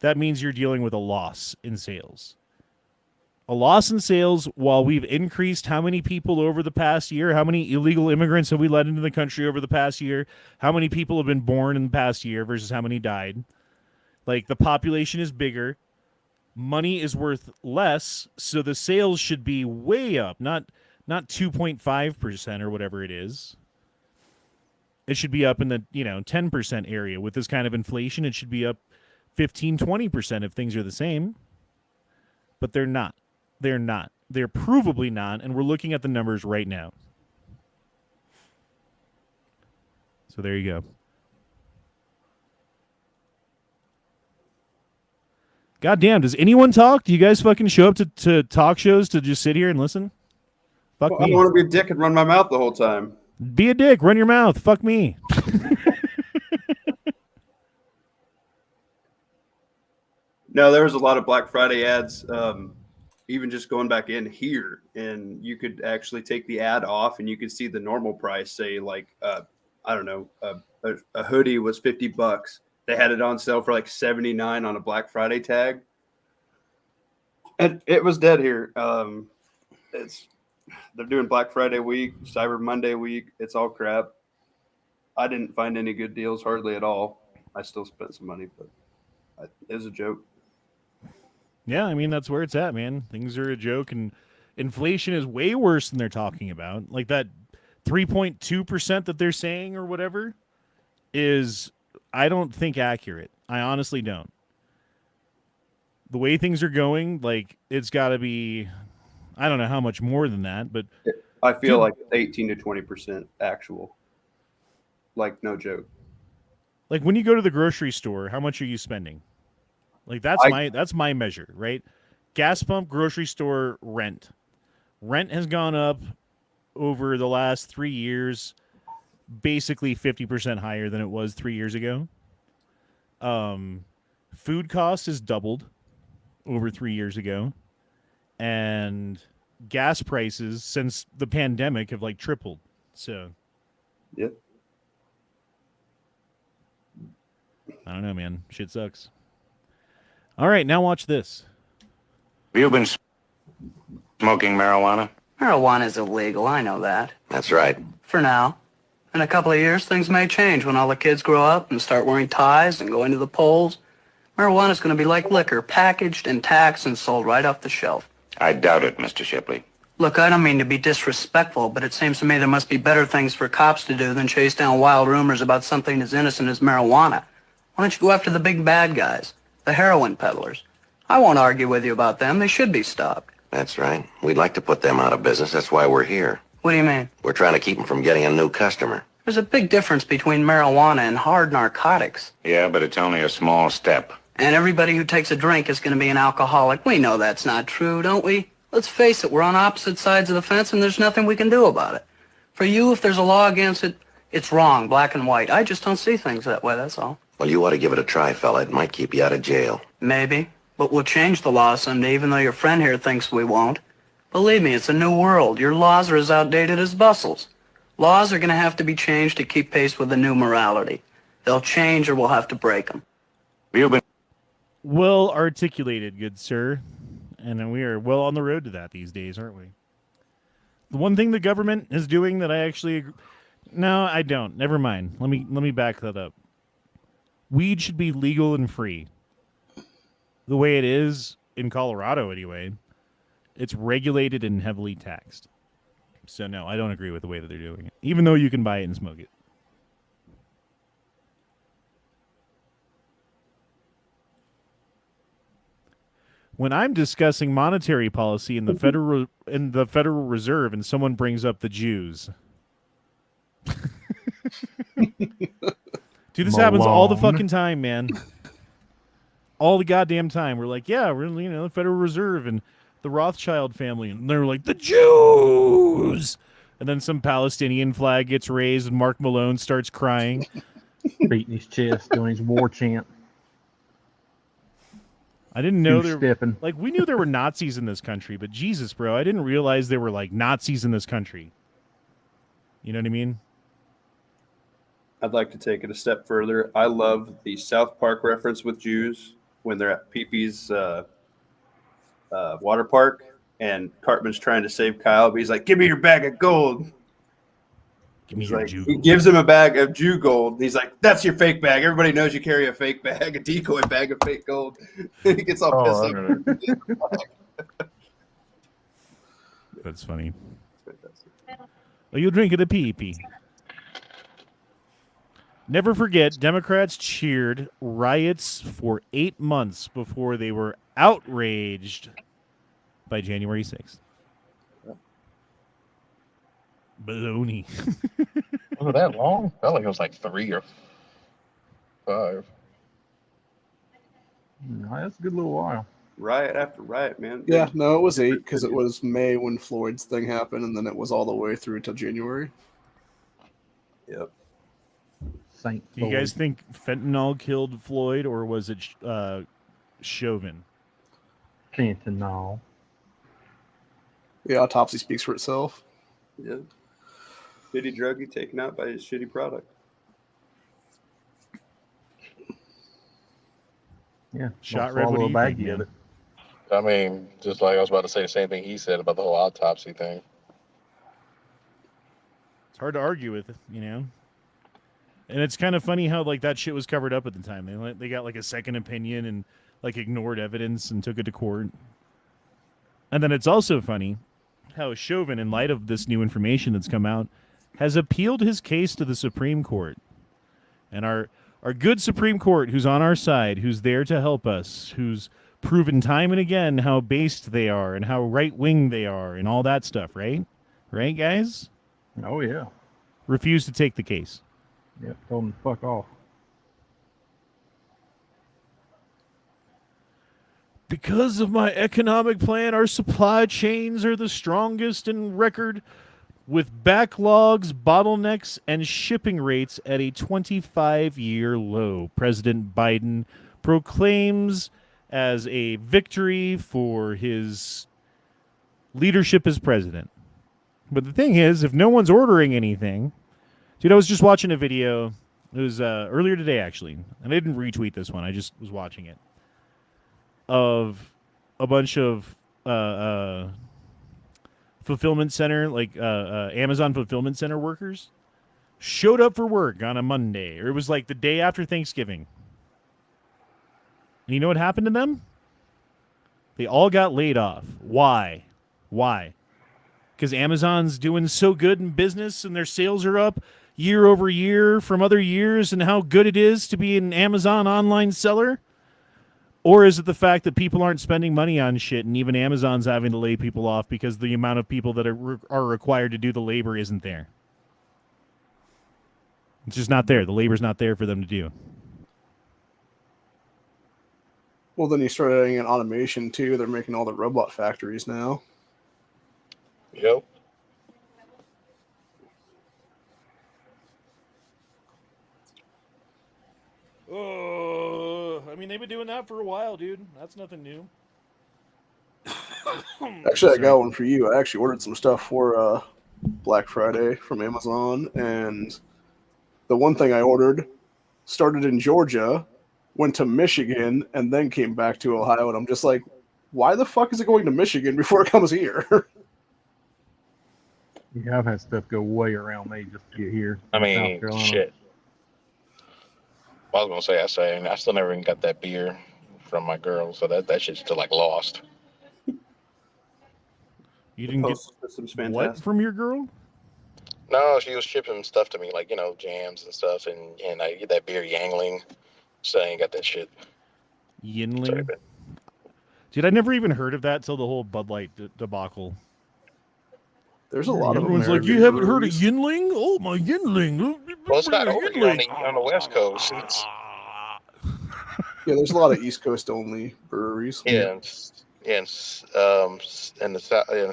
that means you're dealing with a loss in sales. A loss in sales while we've increased how many people over the past year, how many illegal immigrants have we let into the country over the past year, how many people have been born in the past year versus how many died. Like, the population is bigger, money is worth less, so the sales should be way up, not 2.5% or whatever it is. It should be up in the 10% area. With this kind of inflation, it should be up 15-20% if things are the same. But they're not. They're not. They're provably not, and we're looking at the numbers right now. So there you go. God damn, does anyone talk? Do you guys fucking show up to talk shows to just sit here and listen? Fuck me. I don't want to be a dick and run my mouth the whole time. Be a dick. Run your mouth. Fuck me. No, there was a lot of Black Friday ads, even just going back in here, and you could actually take the ad off and you could see the normal price, say like, I don't know, a hoodie was $50. They had it on sale for like $79 on a Black Friday tag. And it was dead here. They're doing Black Friday week, Cyber Monday week. It's all crap. I didn't find any good deals hardly at all. I still spent some money, but it was a joke. Yeah, I mean, that's where it's at, man. Things are a joke, and inflation is way worse than they're talking about. Like that 3.2% that they're saying or whatever is, I don't think, accurate. I honestly don't. The way things are going, like, it's got to be, I don't know how much more than that, but I feel like 18 to 20% actual. Like, no joke. Like, when you go to the grocery store, how much are you spending? Like, that's my measure, right? Gas pump, grocery store, rent. Rent has gone up over the last 3 years, basically 50% higher than it was 3 years ago. Food cost has doubled over 3 years ago. And gas prices since the pandemic have like tripled. So, yep. I don't know, man. Shit sucks. All right, now watch this. Have you been smoking marijuana? Marijuana is illegal, I know that. That's right. For now. In a couple of years, things may change when all the kids grow up and start wearing ties and going to the polls. Marijuana is going to be like liquor, packaged and taxed and sold right off the shelf. I doubt it, Mr. Shipley. Look, I don't mean to be disrespectful, but it seems to me there must be better things for cops to do than chase down wild rumors about something as innocent as marijuana. Why don't you go after the big bad guys, the heroin peddlers? I won't argue with you about them. They should be stopped. That's right. We'd like to put them out of business. That's why we're here. What do you mean? We're trying to keep them from getting a new customer. There's a big difference between marijuana and hard narcotics. Yeah, but it's only a small step. And everybody who takes a drink is going to be an alcoholic. We know that's not true, don't we? Let's face it, we're on opposite sides of the fence and there's nothing we can do about it. For you, if there's a law against it, it's wrong, black and white. I just don't see things that way, that's all. Well, you ought to give it a try, fella. It might keep you out of jail. Maybe, but we'll change the law someday, even though your friend here thinks we won't. Believe me, it's a new world. Your laws are as outdated as bustles. Laws are going to have to be changed to keep pace with the new morality. They'll change or we'll have to break them. You've been Well articulated, good sir. And we are well on the road to that these days, aren't we? The one thing the government is doing that I actually agree... No, I don't. Never mind. Let me back that up. Weed should be legal and free. The way it is in Colorado, anyway. It's regulated and heavily taxed. So no, I don't agree with the way that they're doing it. Even though you can buy it and smoke it. When I'm discussing monetary policy in the Federal Reserve and someone brings up the Jews. Dude, this happens all the fucking time, man. All the goddamn time. We're like, yeah, we're the Federal Reserve and the Rothschild family, and they're like, the Jews. And then some Palestinian flag gets raised and Mark Malone starts crying. Beating his chest, doing his war chant. I didn't know like we knew there were Nazis in this country, but Jesus, bro, I didn't realize there were like Nazis in this country. You know what I mean? I'd like to take it a step further. I love the South Park reference with Jews when they're at Pee-Pee's water park, and Cartman's trying to save Kyle, but he's like, "Give me your bag of gold." Give me your Jew He gold. gives him a bag of Jew gold. He's like, "That's your fake bag. Everybody knows you carry a fake bag, a decoy bag of fake gold." He gets all pissed off. That's funny. Oh, you'll drink it a pee-pee. Never forget, Democrats cheered riots for 8 months before they were outraged by January 6th. Baloney. Was it that long? Felt like it was like 3 or 5. No, that's a good little while. Riot after riot, man. Yeah, no, it was 8 because it was May when Floyd's thing happened, and then it was all the way through to January. Yep. Saint Do you guys think fentanyl killed Floyd, or was it Chauvin? Fentanyl. The autopsy speaks for itself. Yeah. Shitty druggie taken out by his shitty product. Yeah. Shot Red, what do you think, man? I mean, just like I was about to say the same thing he said about the whole autopsy thing. It's hard to argue with, And it's kind of funny how like that shit was covered up at the time. They got like a second opinion and like ignored evidence and took it to court. And then it's also funny how Chauvin, in light of this new information that's come out, has appealed his case to the Supreme Court. And our good Supreme Court, who's on our side, who's there to help us, who's proven time and again how based they are and how right-wing they are and all that stuff, right? Right, guys? Oh, yeah. Refused to take the case. Yep, told him to fuck off. Because of my economic plan, our supply chains are the strongest in record, with backlogs, bottlenecks, and shipping rates at a 25-year low. President Biden proclaims as a victory for his leadership as president. But the thing is, if no one's ordering anything... Dude, I was just watching a video. It was earlier today, actually. And I didn't retweet this one. I just was watching it. Of a bunch of fulfillment center, like Amazon fulfillment center workers, showed up for work on a Monday. Or it was like the day after Thanksgiving. And you know what happened to them? They all got laid off. Why? because Amazon's doing so good in business and their sales are up year over year from other years and how good it is to be an Amazon online seller? Or is it the fact that people aren't spending money on shit and even Amazon's having to lay people off because the amount of people that are required to do the labor isn't there? It's just not there. The labor's not there for them to do. Well, then you start adding in automation too. They're making all the robot factories now. Yep. I mean, they've been doing that for a while, dude. That's nothing new. Actually, I got one for you. I actually ordered some stuff for Black Friday from Amazon, and the one thing I ordered started in Georgia, went to Michigan, and then came back to Ohio. And I'm just like, why the fuck is it going to Michigan before it comes here? Yeah, I've had stuff go way around me just to get here. I mean, shit. I was gonna say, I still never even got that beer from my girl, so that shit's still like lost. You didn't get what from your girl? No, she was shipping stuff to me, like, you know, jams and stuff, and I get that beer Yangling, so I ain't got that shit. Yinling? Sorry, Dude, I never even heard of that till the whole Bud Light debacle. There's a lot of everyone's like, you haven't heard of Yinling? Oh, my Yinling. Well, it's not over here on the West Coast. Yeah, there's a lot of East Coast only breweries. Yeah, in the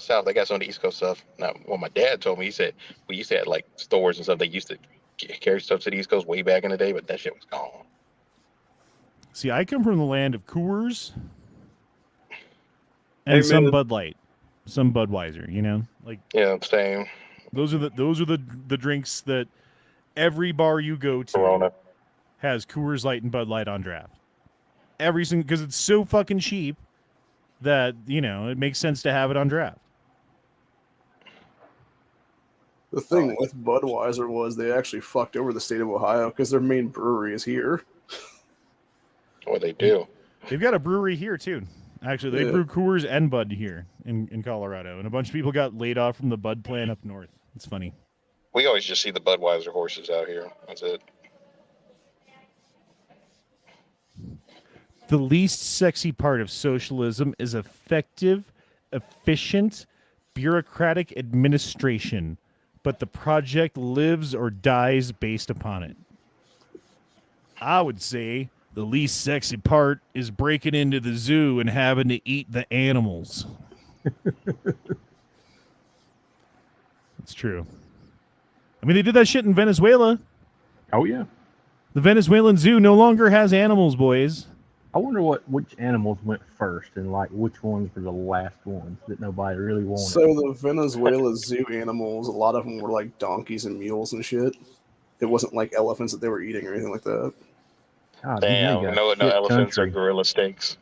South, they got some of the East Coast stuff. Now, what my dad told me, he said we used to have like stores and stuff. They used to carry stuff to the East Coast way back in the day, but that shit was gone. See, I come from the land of Coors and some Bud Light, some Budweiser. You know, like same. Those are the drinks that every bar you go to Corona has Coors Light and Bud Light on draft. Every single, because it's so fucking cheap that, you know, it makes sense to have it on draft. The thing with Budweiser was they actually fucked over the state of Ohio because their main brewery is here. What they do? They've got a brewery here too. Actually, they brew Coors and Bud here in Colorado, and a bunch of people got laid off from the Bud plant up north. It's funny. We always just see the Budweiser horses out here. That's it. The least sexy part of socialism is effective, efficient, bureaucratic administration, but the project lives or dies based upon it. I would say the least sexy part is breaking into the zoo and having to eat the animals. It's true. I mean, they did that shit in Venezuela. Oh, yeah. The Venezuelan zoo no longer has animals, boys. I wonder which animals went first and like which ones were the last ones that nobody really wanted. So the Venezuela zoo animals, a lot of them were like donkeys and mules and shit. It wasn't like elephants that they were eating or anything like that. God, damn, no elephants or gorilla steaks.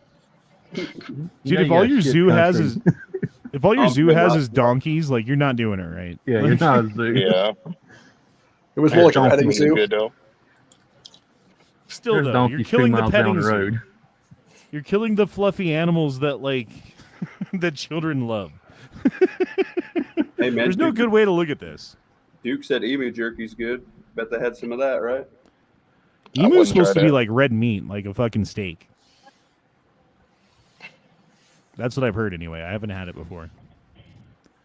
Dude, if all your zoo has is donkeys, like you're not doing it right. Yeah, you're not a zoo. Yeah. It was more like a petting zoo. Good, though. Still though, you're killing the petting zoo. You're killing the fluffy animals that like that children love. Hey man, there's no good way to look at this. Duke said emu jerky's good. Bet they had some of that, right? Emu is supposed to be like red meat, like a fucking steak. That's what I've heard anyway. I haven't had it before.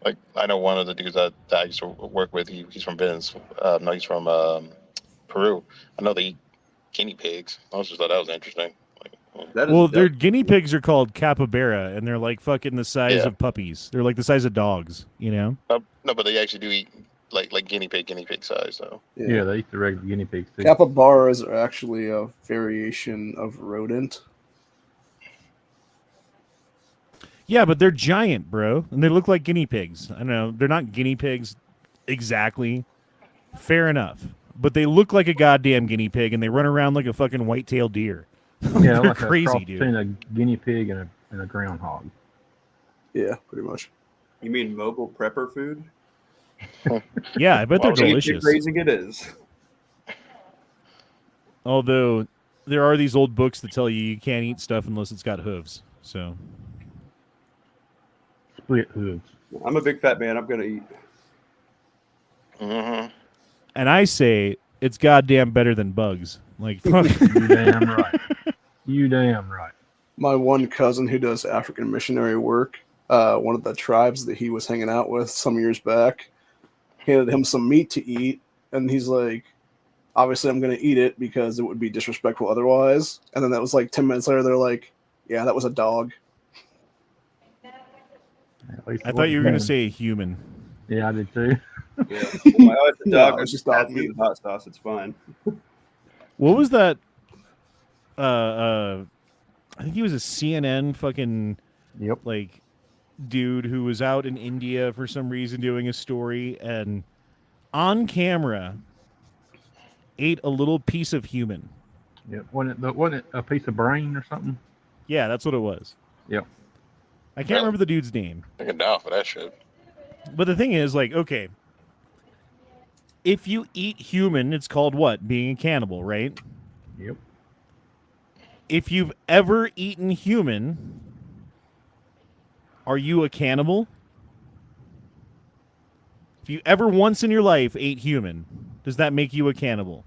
Like I know one of the dudes that I used to work with. He's from he's from Peru. I know they eat guinea pigs. I just thought that was interesting. Their guinea pigs are called capybara, and they're like fucking the size of puppies. They're like the size of dogs, you know? No, but they actually do eat like guinea pig size. So yeah, they eat the regular guinea pigs too. Capybaras are actually a variation of rodent. Yeah, but they're giant, bro, and they look like guinea pigs. I don't know. They're not guinea pigs exactly. Fair enough. But they look like a goddamn guinea pig, and they run around like a fucking white-tailed deer. Yeah, they're like crazy, a cross dude. between a guinea pig and a groundhog. Yeah, pretty much. You mean mobile prepper food? Yeah, I bet they're delicious. Raising it is. Although there are these old books that tell you can't eat stuff unless it's got hooves. So split hooves. I'm a big fat man. I'm gonna eat. Mm-hmm. And I say it's goddamn better than bugs. Like, fuck. You damn right. You damn right. My one cousin who does African missionary work, one of the tribes that he was hanging out with some years back, handed him some meat to eat, and he's like, obviously I'm going to eat it because it would be disrespectful otherwise. And then that was like 10 minutes later, they're like, yeah, that was a dog. I thought you were going to say a human. Yeah, I did too. Yeah. Well, it's a dog. No, It's just just dog meat. hot sauce. It's fine. What was that? I think he was a CNN fucking like dude who was out in India for some reason doing a story and on camera ate a little piece of human. Yep. Wasn't it a piece of brain or something? Yeah, that's what it was. Yep. I can't remember the dude's name. I can down for that shit. But the thing is, like, okay, if you eat human, it's called what? Being a cannibal, right? Yep. If you've ever eaten human, are you a cannibal? If you ever once in your life ate human, does that make you a cannibal?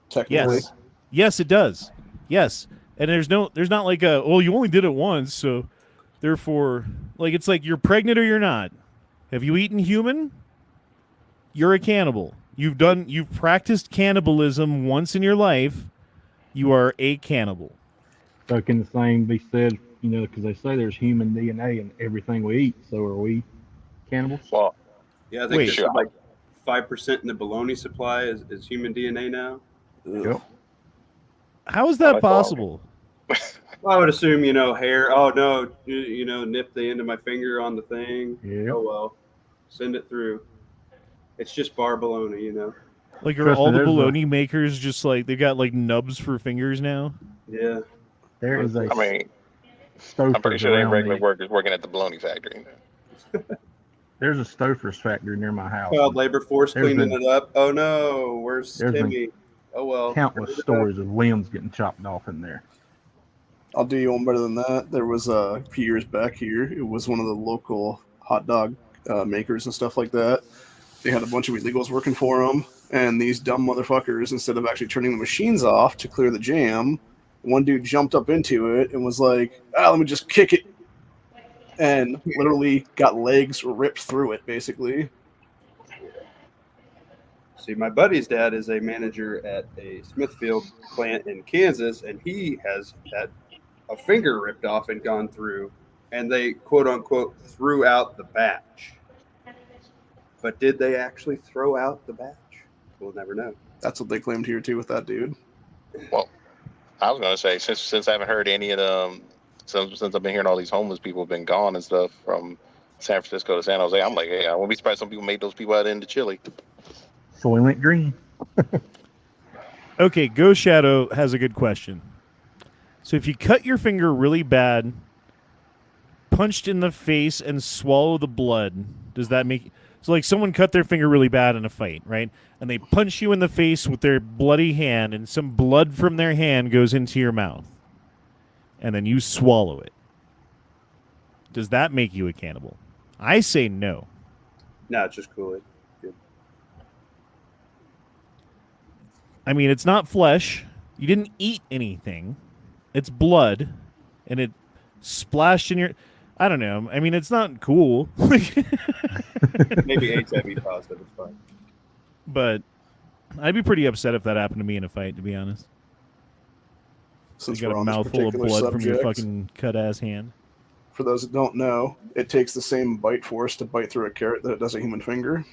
Technically. Yes. Yes, it does. Yes. And there's not like a, well, you only did it once, so therefore, like, it's like you're pregnant or you're not. Have you eaten human? You're a cannibal. You've practiced cannibalism once in your life. You are a cannibal. So can the same be said, because they say there's human DNA in everything we eat, so are we cannibals? Well, Yeah, I think there's like 5% in the bologna supply is human DNA now. Yep. How is that possible? Well, I would assume, hair. Oh, no, nip the end of my finger on the thing. Yeah. Oh, well, send it through. It's just bar bologna, Like, are Trust me, all the there's bologna makers just like, they've got like nubs for fingers now? Yeah. There is a I mean, Stouffer's I'm pretty sure they around regular me. workers working at the bologna factory. There's a Stouffer's factory near my house. Child labor force There's cleaning been- it up. Oh, no, where's there's been Timmy? Oh, well. Countless stories of limbs getting chopped off in there. I'll do you one better than that. There was a few years back here. It was one of the local hot dog makers and stuff like that. They had a bunch of illegals working for them, and these dumb motherfuckers, instead of actually turning the machines off to clear the jam, one dude jumped up into it and was like, let me just kick it. And literally got legs ripped through it, basically. See, my buddy's dad is a manager at a Smithfield plant in Kansas, and he has had a finger ripped off and gone through, and they, quote unquote, threw out the batch. But did they actually throw out the batch? We'll never know. That's what they claimed here, too, with that dude. Well, I was going to say, since I haven't heard any of them, since I've been hearing all these homeless people have been gone and stuff from San Francisco to San Jose, I'm like, hey, I won't be surprised some people made those people out into Chile. Soylent Green. Okay, Ghost Shadow has a good question. So if you cut your finger really bad, punched in the face, and swallow the blood, does that make... So, like, someone cut their finger really bad in a fight, right? And they punch you in the face with their bloody hand, and some blood from their hand goes into your mouth. And then you swallow it. Does that make you a cannibal? I say no. No, it's just Kool-Aid. Good. I mean, it's not flesh. You didn't eat anything. It's blood. And it splashed in your... I don't know. I mean, it's not cool. Maybe HIV positive. It's fine. But I'd be pretty upset if that happened to me in a fight, to be honest. Since You got we're a on this mouthful of particular blood from your subject. fucking cut-ass hand. For those that don't know, it takes the same bite force to bite through a carrot that it does a human finger.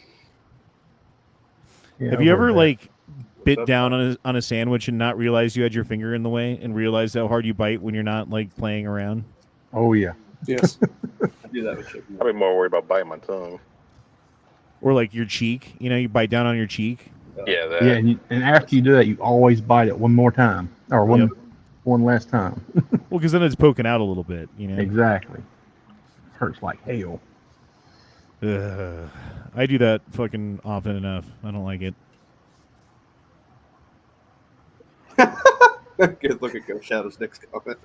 Yeah, Have you ever, like, bit down on a sandwich and not realize you had your finger in the way and realize how hard you bite when you're not, like, playing around? Oh, yeah. Yes. I do that with chicken. I'd be more worried about biting my tongue. Or, like, your cheek. You know, you bite down on your cheek. Yeah, that. Yeah, and after you do that, you always bite it one more time. Or one last time. Well, because then it's poking out a little bit, you know? Exactly. Hurts like hell. I do that fucking often enough. I don't like it. Good look at Ghost Shadow's next comment.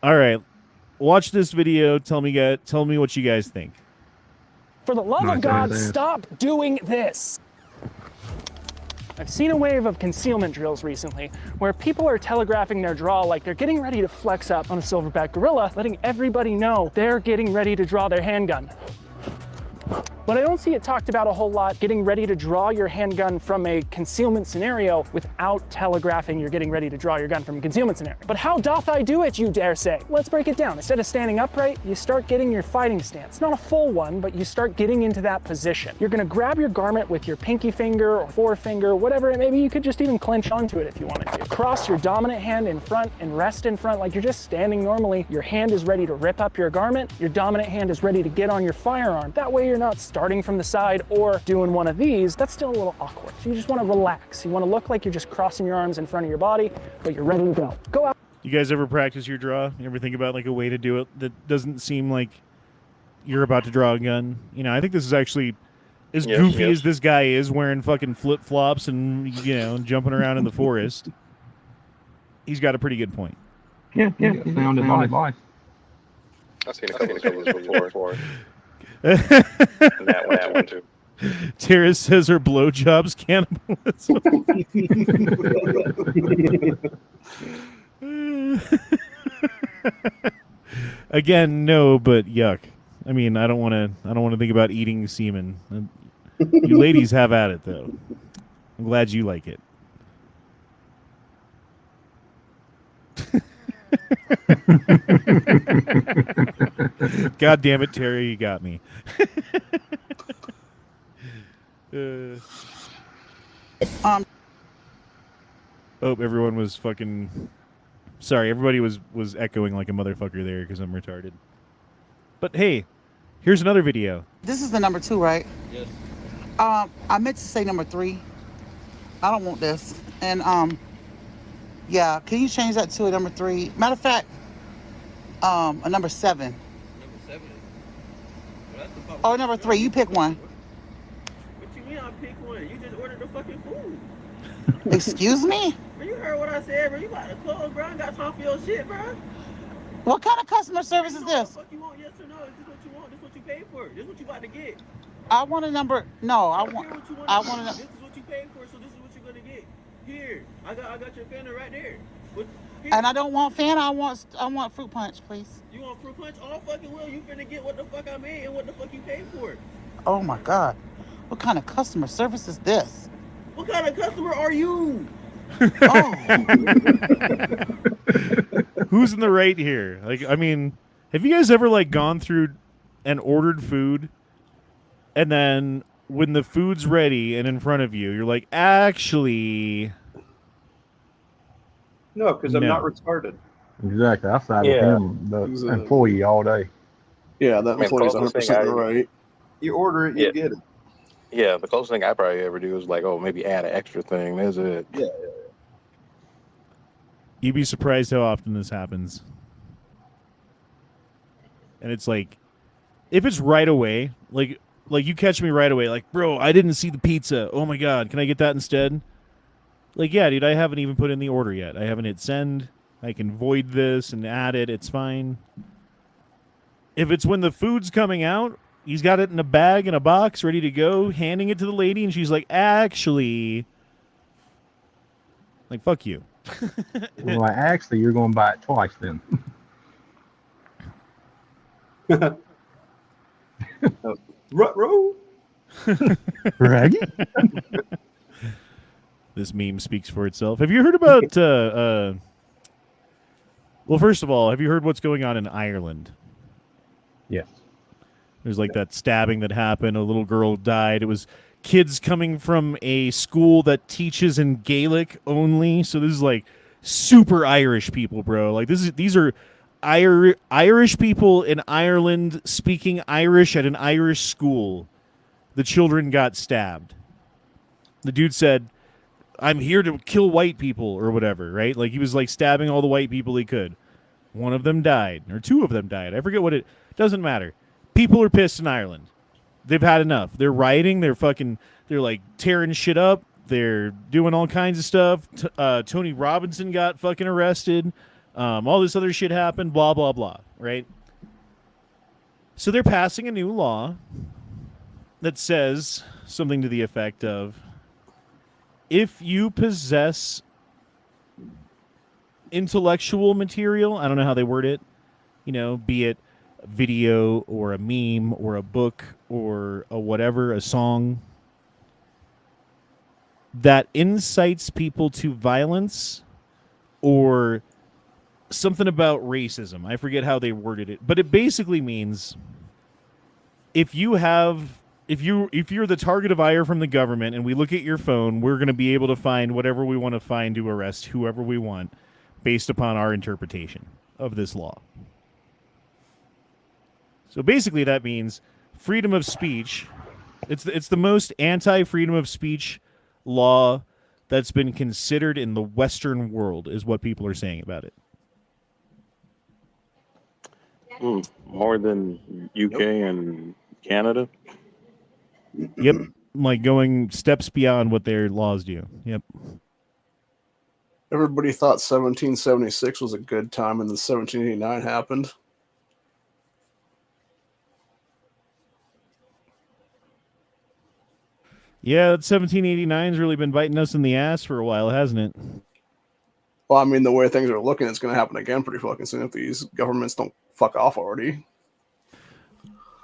All right. watch this video. Tell me what you guys think. For the love of God, stop doing this. I've seen a wave of concealment drills recently where people are telegraphing their draw like they're getting ready to flex up on a silverback gorilla, letting everybody know they're getting ready to draw their handgun. But I don't see it talked about a whole lot, getting ready to draw your handgun from a concealment scenario without telegraphing you're getting ready to draw your gun from a concealment scenario. But how doth I do it, you dare say? Let's break it down. Instead of standing upright, you start getting your fighting stance. Not a full one, but you start getting into that position. You're gonna grab your garment with your pinky finger or forefinger, whatever it may be. You could just even clench onto it if you wanted to. Cross your dominant hand in front and rest in front like you're just standing normally. Your hand is ready to rip up your garment. Your dominant hand is ready to get on your firearm. That way you're not starting from the side or doing one of these. That's still a little awkward. So you just want to relax. You want to look like you're just crossing your arms in front of your body, but you're ready to go. Go out. You guys ever practice your draw? You ever think about like a way to do it that doesn't seem like you're about to draw a gun? You know, I think this is actually as goofy as this guy is, wearing fucking flip flops and jumping around in the forest. He's got a pretty good point. Yeah. Sound advice. I've seen a couple of videos before. that one too. Tara says her blowjob's cannibalism. Again, no, but yuck. I mean, I don't want to think about eating semen. You ladies have at it, though. I'm glad you like it. God damn it, Terry, you got me. Everyone was fucking... Sorry, everybody was echoing like a motherfucker there because I'm retarded. But hey, here's another video. This is the number 2, right? Yes. I meant to say number 3. I don't want this. And yeah, can you change that to a number 3? Matter of fact, a number 7. Number 7? Well, or number 3. You pick one. What you mean I pick one? You just ordered the fucking food. Excuse me? Bro, you heard what I said, bro. You got to close, bro. I got time for your shit, bro. What kind of customer service is this? What the fuck you want? Yes or no? Is this what you want? This is what you paid for. This is what you about to get. I want a number. No, I want a number. This is what you paid for, so this is what you're gonna get. Here, I got your Fanta right there. And I don't want Fanta. I want fruit punch, please. You want fruit punch? All fucking well. You finna get what the fuck I made and what the fuck you paid for. Oh my God, what kind of customer service is this? What kind of customer are you? Oh. Who's in the right here? Like, I mean, have you guys ever like gone through and ordered food, and then when the food's ready and in front of you, you're like, actually, no, because I'm not retarded. Exactly. I side with him, the employee, all day. Yeah, that employee's 100% right. You order it, you get it. Yeah, the closest thing I probably ever do is like, maybe add an extra thing. That's it. Yeah. You'd be surprised how often this happens. And it's like, if it's right away, like you catch me right away, like, bro, I didn't see the pizza. Oh my God, can I get that instead? Like, yeah, dude, I haven't even put in the order yet. I haven't hit send. I can void this and add it. It's fine. If it's when the food's coming out, he's got it in a bag, in a box, ready to go, handing it to the lady, and she's like, actually, like, fuck you. Well, actually, you're going to buy it twice then. Ruh-roh. Right? This meme speaks for itself. Have you heard about, well, first of all, have you heard what's going on in Ireland? Yes. There's like that stabbing that happened. A little girl died. It was kids coming from a school that teaches in Gaelic only. So this is like super Irish people, bro. Like these are Irish people in Ireland speaking Irish at an Irish school. The children got stabbed. The dude said, "I'm here to kill white people," or whatever, right? Like he was like stabbing all the white people he could. One of them died, or two of them died. I forget what it doesn't matter. People are pissed in Ireland. They've had enough. They're rioting. They're like tearing shit up. They're doing all kinds of stuff. Tony Robinson got fucking arrested. All this other shit happened, blah, blah, blah, right? So they're passing a new law that says something to the effect of, if you possess intellectual material, I don't know how they word it, be it a video or a meme or a book or a whatever, a song, that incites people to violence or something about racism. I forget how they worded it, but it basically means if you're the target of ire from the government and we look at your phone, we're going to be able to find whatever we want to find to arrest whoever we want based upon our interpretation of this law. So basically that means freedom of speech. It's the most anti-freedom of speech law that's been considered in the Western world, is what people are saying about it. More than UK and Canada? Yep. Like going steps beyond what their laws do. Yep. Everybody thought 1776 was a good time, and then 1789 happened. Yeah, that 1789's really been biting us in the ass for a while, hasn't it? Well, I mean, the way things are looking, it's going to happen again pretty fucking soon if these governments don't fuck off already.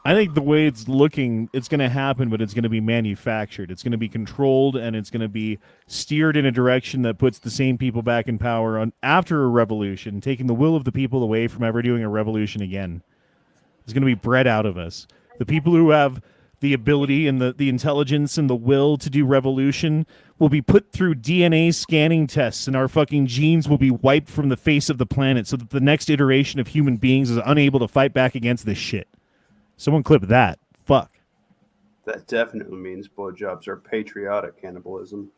I think the way it's looking, it's going to happen, but it's going to be manufactured. It's going to be controlled, and it's going to be steered in a direction that puts the same people back in power after a revolution, taking the will of the people away from ever doing a revolution again. It's going to be bred out of us. The people who have the ability and the intelligence and the will to do revolution will be put through DNA scanning tests, and our fucking genes will be wiped from the face of the planet so that the next iteration of human beings is unable to fight back against this shit. Someone clip that. Fuck. That definitely means blowjobs are patriotic cannibalism.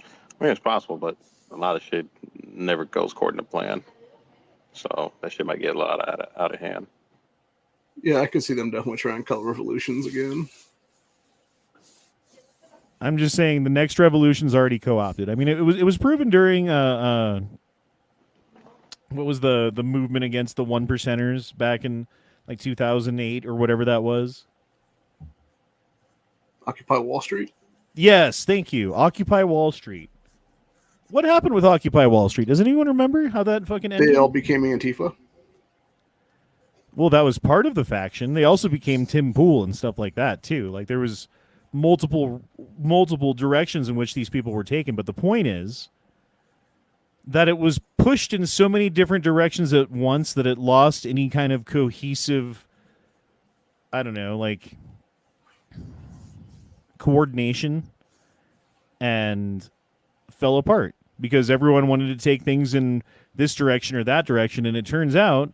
I mean, it's possible, but a lot of shit never goes according to plan. So that shit might get a lot out of hand. Yeah, I could see them definitely trying color revolutions again. I'm just saying the next revolution's already co-opted. I mean, it was proven during what was the movement against the 1%ers back in like 2008 or whatever that was. Occupy Wall Street? Yes, thank you. Occupy Wall Street. What happened with Occupy Wall Street? Does anyone remember how that fucking ended? They all became Antifa. Well, that was part of the faction. They also became Tim Pool and stuff like that too. Like there was multiple directions in which these people were taken, but the point is that it was pushed in so many different directions at once that it lost any kind of cohesive, I don't know, like coordination and fell apart because everyone wanted to take things in this direction or that direction. And it turns out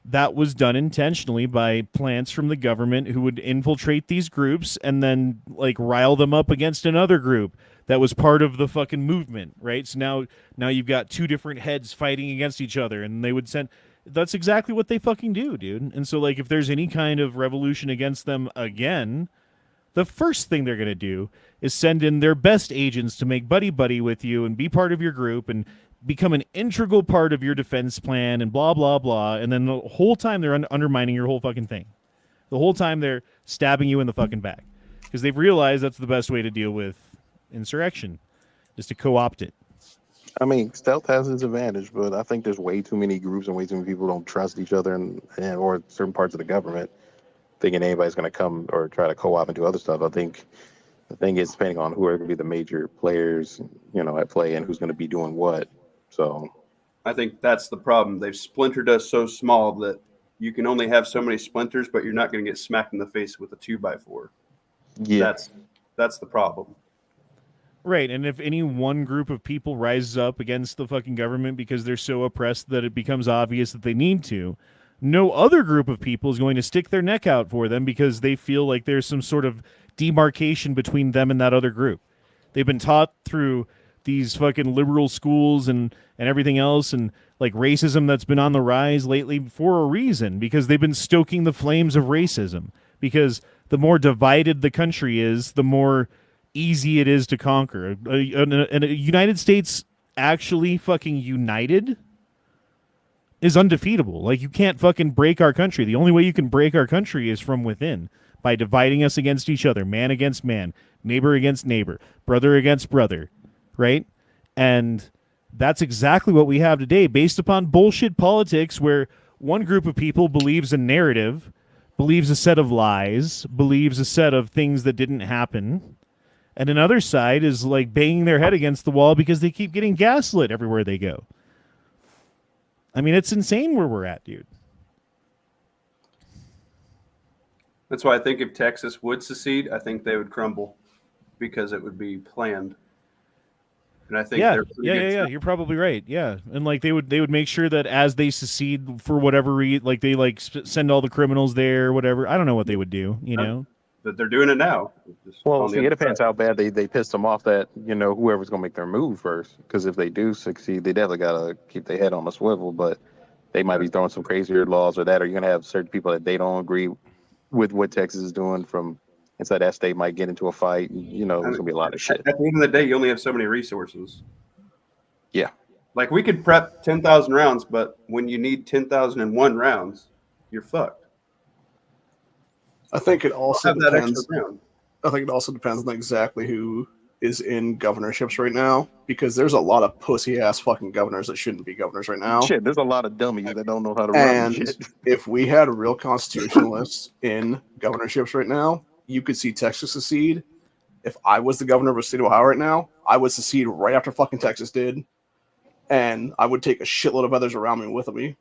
that was done intentionally by plants from the government who would infiltrate these groups and then like rile them up against another group that was part of the fucking movement, right? So now you've got two different heads fighting against each other, and they would send. That's exactly what they fucking do, dude. And so like if there's any kind of revolution against them again, the first thing they're gonna do is send in their best agents to make buddy with you and be part of your group and become an integral part of your defense plan and blah, blah, blah. And then the whole time they're undermining your whole fucking thing. The whole time they're stabbing you in the fucking back. Because they've realized that's the best way to deal with insurrection, is to co-opt it. I mean, stealth has its advantage, but I think there's way too many groups and way too many people who don't trust each other and or certain parts of the government thinking anybody's going to come or try to co-op and do other stuff. I think the thing is depending on who are going to be the major players, at play and who's going to be doing what. So I think that's the problem. They've splintered us so small that you can only have so many splinters, but you're not going to get smacked in the face with a 2x4. Yeah, that's the problem. Right, and if any one group of people rises up against the fucking government because they're so oppressed that it becomes obvious that they need to, no other group of people is going to stick their neck out for them because they feel like there's some sort of demarcation between them and that other group. They've been taught through these fucking liberal schools and everything else and like racism that's been on the rise lately for a reason, because they've been stoking the flames of racism, because the more divided the country is, the more easy it is to conquer. A United States actually fucking united is undefeatable. Like, you can't fucking break our country. The only way you can break our country is from within, by dividing us against each other, man against man, neighbor against neighbor, brother against brother, right? And that's exactly what we have today, based upon bullshit politics where one group of people believes a narrative, believes a set of lies, believes a set of things that didn't happen, and another side is like banging their head against the wall because they keep getting gaslit everywhere they go. I mean, it's insane where we're at, dude. That's why I think if Texas would secede, I think they would crumble because it would be planned. And I think Yeah, they're pretty good yeah. You're probably right. Yeah, and like they would make sure that as they secede for whatever reason, like they like send all the criminals there, whatever. I don't know what they would do. You know, But they're doing it now. Just Well, on the see, it other depends side. how bad they pissed them off that, whoever's going to make their move first. Because if they do succeed, they definitely got to keep their head on the swivel. But they might be throwing some crazier laws or that, or you're going to have certain people that they don't agree with what Texas is doing from inside that state might get into a fight. There's going to be a lot of shit. At the end of the day, you only have so many resources. Yeah. Like, we could prep 10,000 rounds, but when you need 10,001 rounds, you're fucked. I think it also Have that depends. extra round. I think it also depends on exactly who is in governorships right now, because there's a lot of pussy ass fucking governors that shouldn't be governors right now. Shit, there's a lot of dummies that don't know how to run And shit. if we had real constitutionalists in governorships right now, you could see Texas secede. If I was the governor of the state of Ohio right now, I would secede right after fucking Texas did, and I would take a shitload of others around me with me,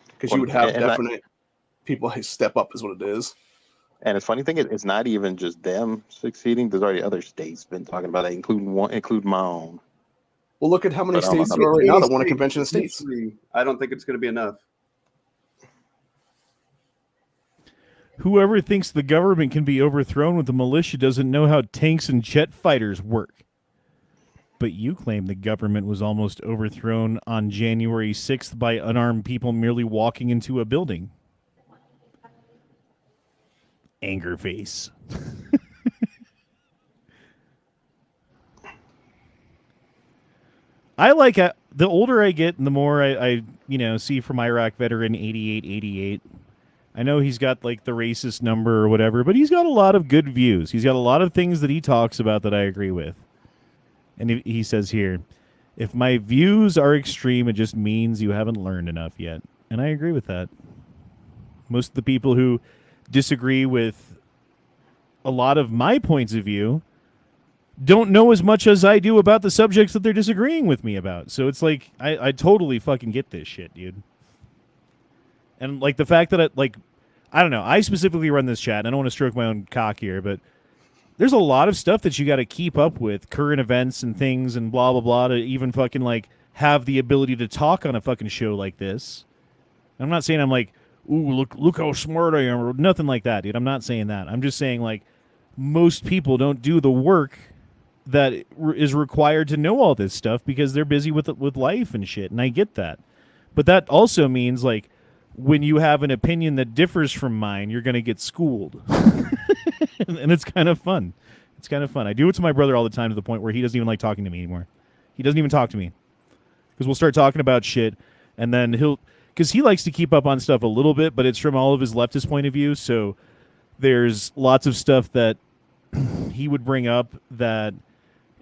because you would have definite people who step up, is what it is. And the funny thing is, it's not even just them succeeding. There's already other states been talking about that, including my own. Well, look at how many But I don't states know. there are right now that want a convention of states. I don't think it's going to be enough. whoever thinks the government can be overthrown with the militia doesn't know how tanks and jet fighters work. But you claim the government was almost overthrown on January 6th by unarmed people merely walking into a building. Anger face. I like the older I get and the more I see from Iraq veteran 8888. I know he's got like the racist number or whatever, but he's got a lot of good views. He's got a lot of things that he talks about that I agree with. And he says here, if my views are extreme, it just means you haven't learned enough yet. And I agree with that. Most of the people who disagree with a lot of my points of view don't know as much as I do about the subjects that they're disagreeing with me about. So it's like, I totally fucking get this shit, dude. And like the fact that I don't know, I specifically run this chat, and I don't want to stroke my own cock here, but there's a lot of stuff that you got to keep up with, current events and things and blah, blah, blah, to even fucking like have the ability to talk on a fucking show like this. I'm not saying I'm like, ooh, look how smart I am, or nothing like that, dude. I'm not saying that. I'm just saying like most people don't do the work that is required to know all this stuff because they're busy with life and shit, and I get that. But that also means like when you have an opinion that differs from mine, you're going to get schooled. And it's kind of fun. It's kind of fun. I do it to my brother all the time to the point where he doesn't even like talking to me anymore. He doesn't even talk to me. Because we'll start talking about shit, and then because he likes to keep up on stuff a little bit, but it's from all of his leftist point of view, so there's lots of stuff that he would bring up that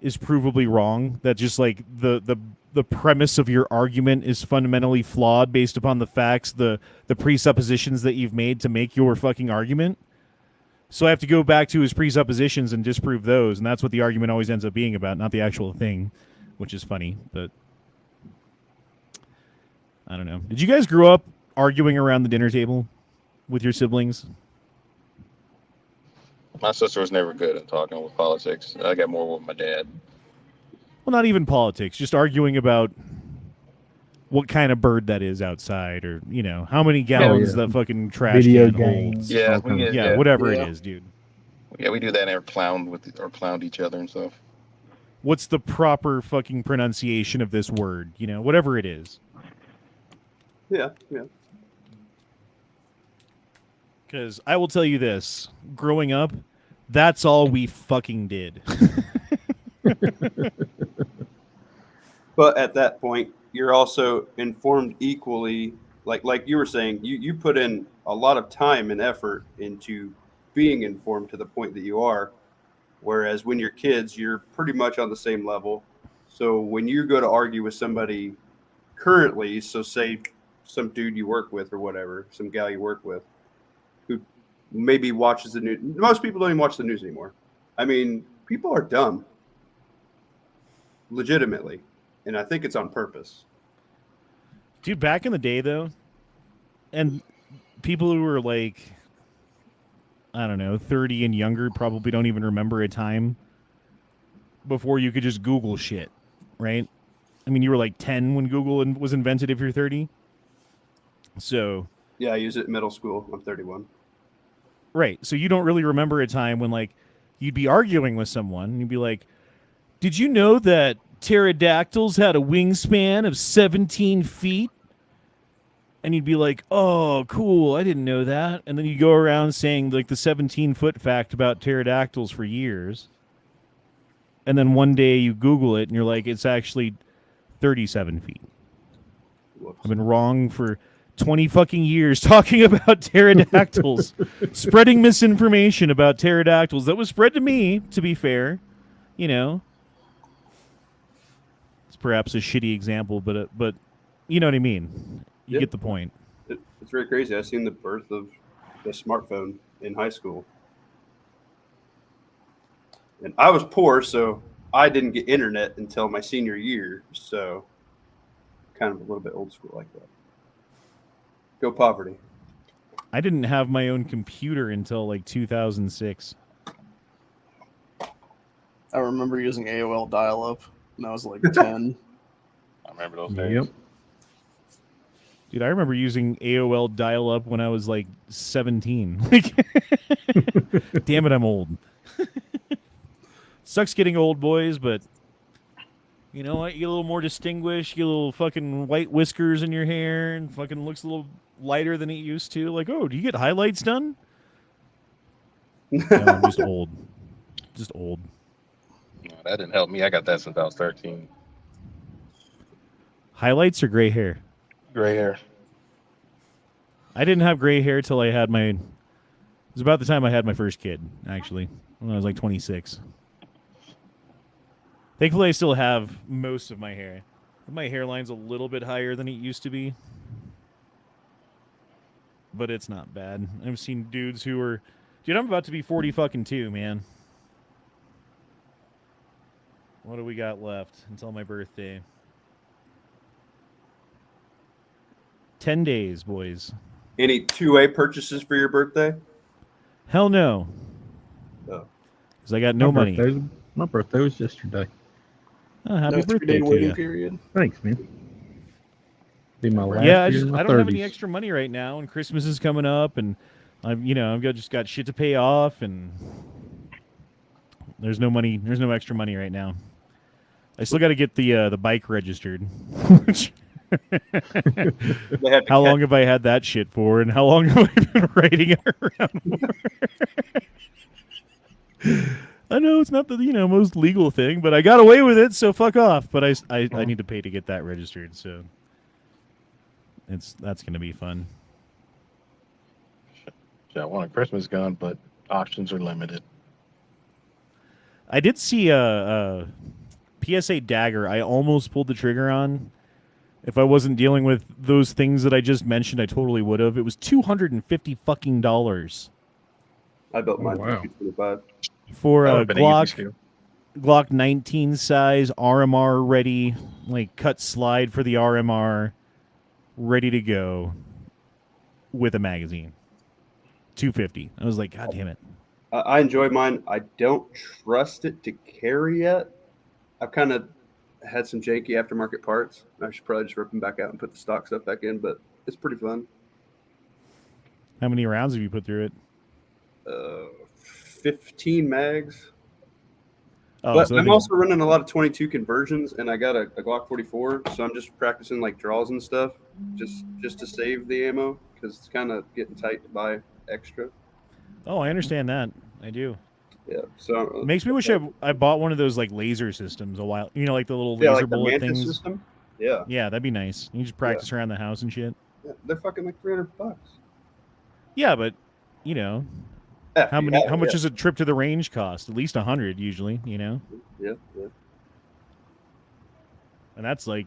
is provably wrong, that just like the premise of your argument is fundamentally flawed based upon the facts, the presuppositions that you've made to make your fucking argument. So I have to go back to his presuppositions and disprove those, and that's what the argument always ends up being about, not the actual thing, which is funny, but I don't know. Did you guys grow up arguing around the dinner table with your siblings? My sister was never good at talking with politics. I got more with my dad. Well, not even politics, just arguing about what kind of bird that is outside, or how many gallons that fucking trash Video can holds. Yeah, whatever it is, dude. Yeah, we do that and clowned each other and stuff. What's the proper fucking pronunciation of this word? Whatever it is. Yeah. Because I will tell you this, growing up, that's all we fucking did. But at that point, you're also informed equally. Like you were saying, you put in a lot of time and effort into being informed to the point that you are. Whereas when you're kids, you're pretty much on the same level. So when you go to argue with somebody currently, so say some dude you work with or whatever, some gal you work with, who maybe watches the news. Most people don't even watch the news anymore. I mean, people are dumb, legitimately, and I think it's on purpose. Dude, back in the day, though, and people who were like, I don't know, 30 and younger probably don't even remember a time before you could just Google shit, right? I mean, you were like 10 when Google was invented if you're 30. So... Yeah, I use it in middle school. I'm 31. Right. So you don't really remember a time when, like, you'd be arguing with someone and you'd be like, did you know that pterodactyls had a wingspan of 17 feet? And you'd be like, oh, cool, I didn't know that. And then you go around saying, like, the 17-foot fact about pterodactyls for years. And then one day you Google it and you're like, it's actually 37 feet. Whoops. I've been wrong for 20 fucking years talking about pterodactyls, spreading misinformation about pterodactyls that was spread to me, to be fair. You know, it's perhaps a shitty example, but you know what I mean. You get the point. It's very crazy. I seen the birth of the smartphone in high school, and I was poor, so I didn't get internet until my senior year. So, kind of a little bit old school like that. Go poverty. I didn't have my own computer until like 2006. I remember using AOL dial-up when I was like 10. I remember those days. Yep. Dude, I remember using AOL dial-up when I was like 17. Like, damn it, I'm old. Sucks getting old, boys, but you know what? You get a little more distinguished. You get a little fucking white whiskers in your hair, and fucking looks a little lighter than it used to. Like, oh, do you get highlights done? No, I'm just old. Just old. No, that didn't help me. I got that since I was 13. Highlights or gray hair? Gray hair. I didn't have gray hair till I had my... It was about the time I had my first kid, actually, when I was like 26. Thankfully, I still have most of my hair. My hairline's a little bit higher than it used to be. But it's not bad. I've seen dudes who are... Dude, I'm about to be 40 fucking 2, man. What do we got left until my birthday? 10 days, boys. Any 2A purchases for your birthday? Hell no. Oh. Because I got no money. My birthday was yesterday. Oh, happy birthday to waiting you. period. Thanks, man. Be my last Yeah, year in my I don't have 30s. any extra money right now, and Christmas is coming up, and I've just got shit to pay off, and there's no money. There's no extra money right now. I still got to get the bike registered. How long have I had that shit for, and how long have I been riding it around for? I know it's not the most legal thing, but I got away with it, so fuck off. But I need to pay to get that registered, so that's gonna be fun. Yeah, I want a Christmas gun, but options are limited. I did see a PSA dagger. I almost pulled the trigger on. If I wasn't dealing with those things that I just mentioned, I totally would have. It was $250 fucking dollars. I built mine for $225. For a Glock 19 size RMR ready, like cut slide for the RMR, ready to go with a magazine. $250. I was like, God damn it. I enjoy mine. I don't trust it to carry yet. I've kind of had some janky aftermarket parts. I should probably just rip them back out and put the stock stuff back in, but it's pretty fun. How many rounds have you put through it? 15 mags. Oh, but so I'm also running a lot of 22 conversions, and I got a Glock 44, so I'm just practicing like draws and stuff, just to save the ammo, because it's kind of getting tight to buy extra. Oh, I understand that. I do. Yeah. So It makes me wish I bought one of those like laser systems a while. You know, like the little yeah, laser like the bullet Mantis things. system. Yeah. Yeah, that'd be nice. You just practice around the house and shit. Yeah, they're fucking like $300. Yeah, but you know, Yeah, how yeah, much yeah. does a trip to the range cost? At least 100 usually. You know. Yeah. Yeah. And that's like,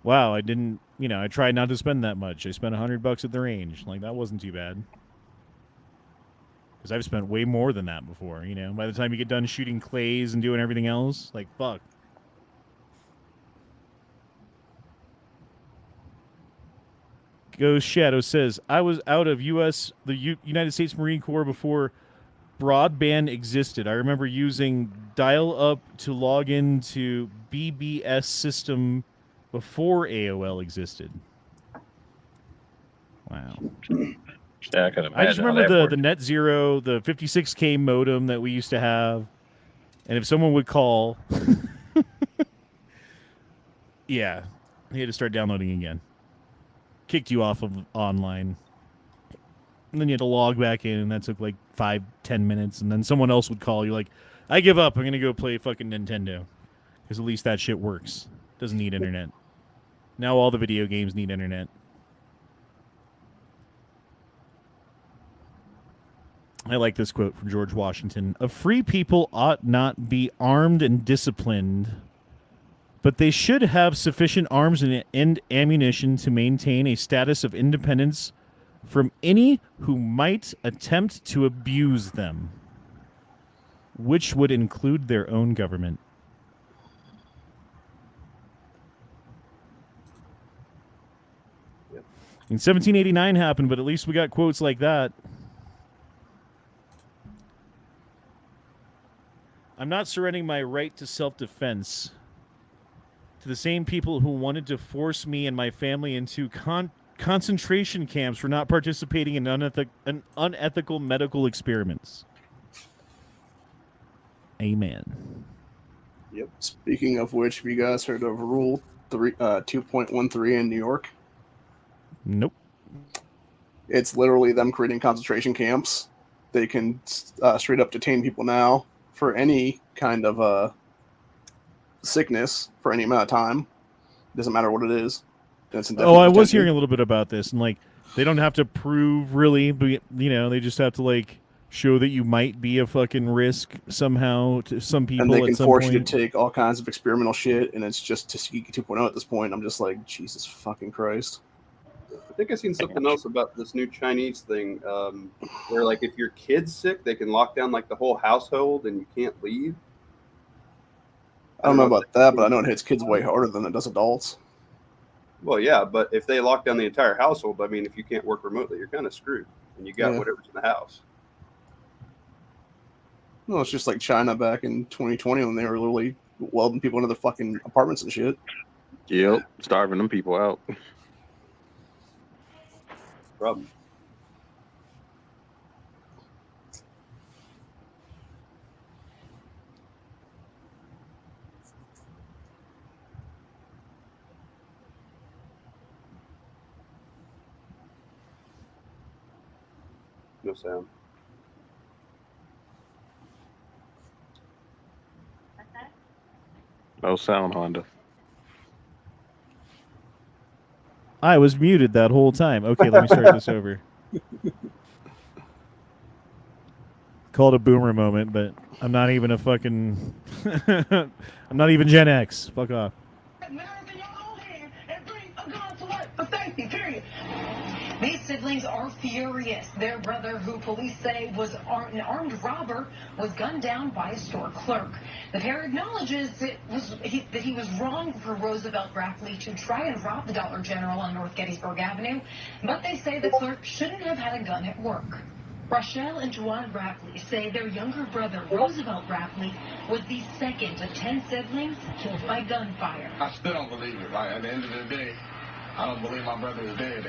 wow, I didn't. You know, I tried not to spend that much. I spent $100 at the range. Like that wasn't too bad. Because I've spent way more than that before, you know. By the time you get done shooting clays and doing everything else, like, fuck. Ghost Shadow says, I was out of the United States Marine Corps before broadband existed. I remember using dial-up to log into BBS system before AOL existed. Wow. Yeah, I can imagine. I just how remember that the Net Zero, the 56K modem that we used to have. And if someone would call, yeah, he had to start downloading again. Kicked you off of online. And then you had to log back in, and that took like 5-10 minutes. And then someone else would call you like, I give up. I'm going to go play fucking Nintendo. Because at least that shit works. Doesn't need internet. Now all the video games need internet. I like this quote from George Washington. A free people ought not be armed and disciplined, but they should have sufficient arms and ammunition to maintain a status of independence from any who might attempt to abuse them, which would include their own government. In 1789 happened, but at least we got quotes like that. I'm not surrendering my right to self-defense to the same people who wanted to force me and my family into concentration camps for not participating in unethical medical experiments. Amen. Yep. Speaking of which, have you guys heard of Rule 2.13 in New York? Nope. It's literally them creating concentration camps. They can straight up detain people now for any kind of sickness for any amount of time. Doesn't matter what it is. It's I was hearing a little bit about this, and like they don't have to prove really, but you know, they just have to like show that you might be a fucking risk somehow to some people. And they can at some force point. you to take all kinds of experimental shit, and it's just Tuskegee 2.0 at this point. I'm just like, Jesus fucking Christ. I think I seen something else about this new Chinese thing, where like if your kid's sick, they can lock down like the whole household and you can't leave. I don't know about that, but I know it hits kids way harder than it does adults. Well, yeah, but if they lock down the entire household, I mean, if you can't work remotely, you're kind of screwed, and you got whatever's in the house. No, it's just like China back in 2020 when they were literally welding people into their fucking apartments and shit. Yep, starving them people out. Problem. No sound. No sound, Honda. I was muted that whole time. Okay, let me start this over. Called a boomer moment, but I'm not even a fucking... I'm not even Gen X. Fuck off. These siblings are furious. Their brother, who police say was an armed robber, was gunned down by a store clerk. The pair acknowledges that he was wrong for Roosevelt Rapley to try and rob the Dollar General on North Gettysburg Avenue, but they say the clerk shouldn't have had a gun at work. Rochelle and Juwan Rapley say their younger brother, Roosevelt Rapley, was the second of 10 siblings killed by gunfire. I still don't believe it. Like, at the end of the day, I don't believe my brother is dead.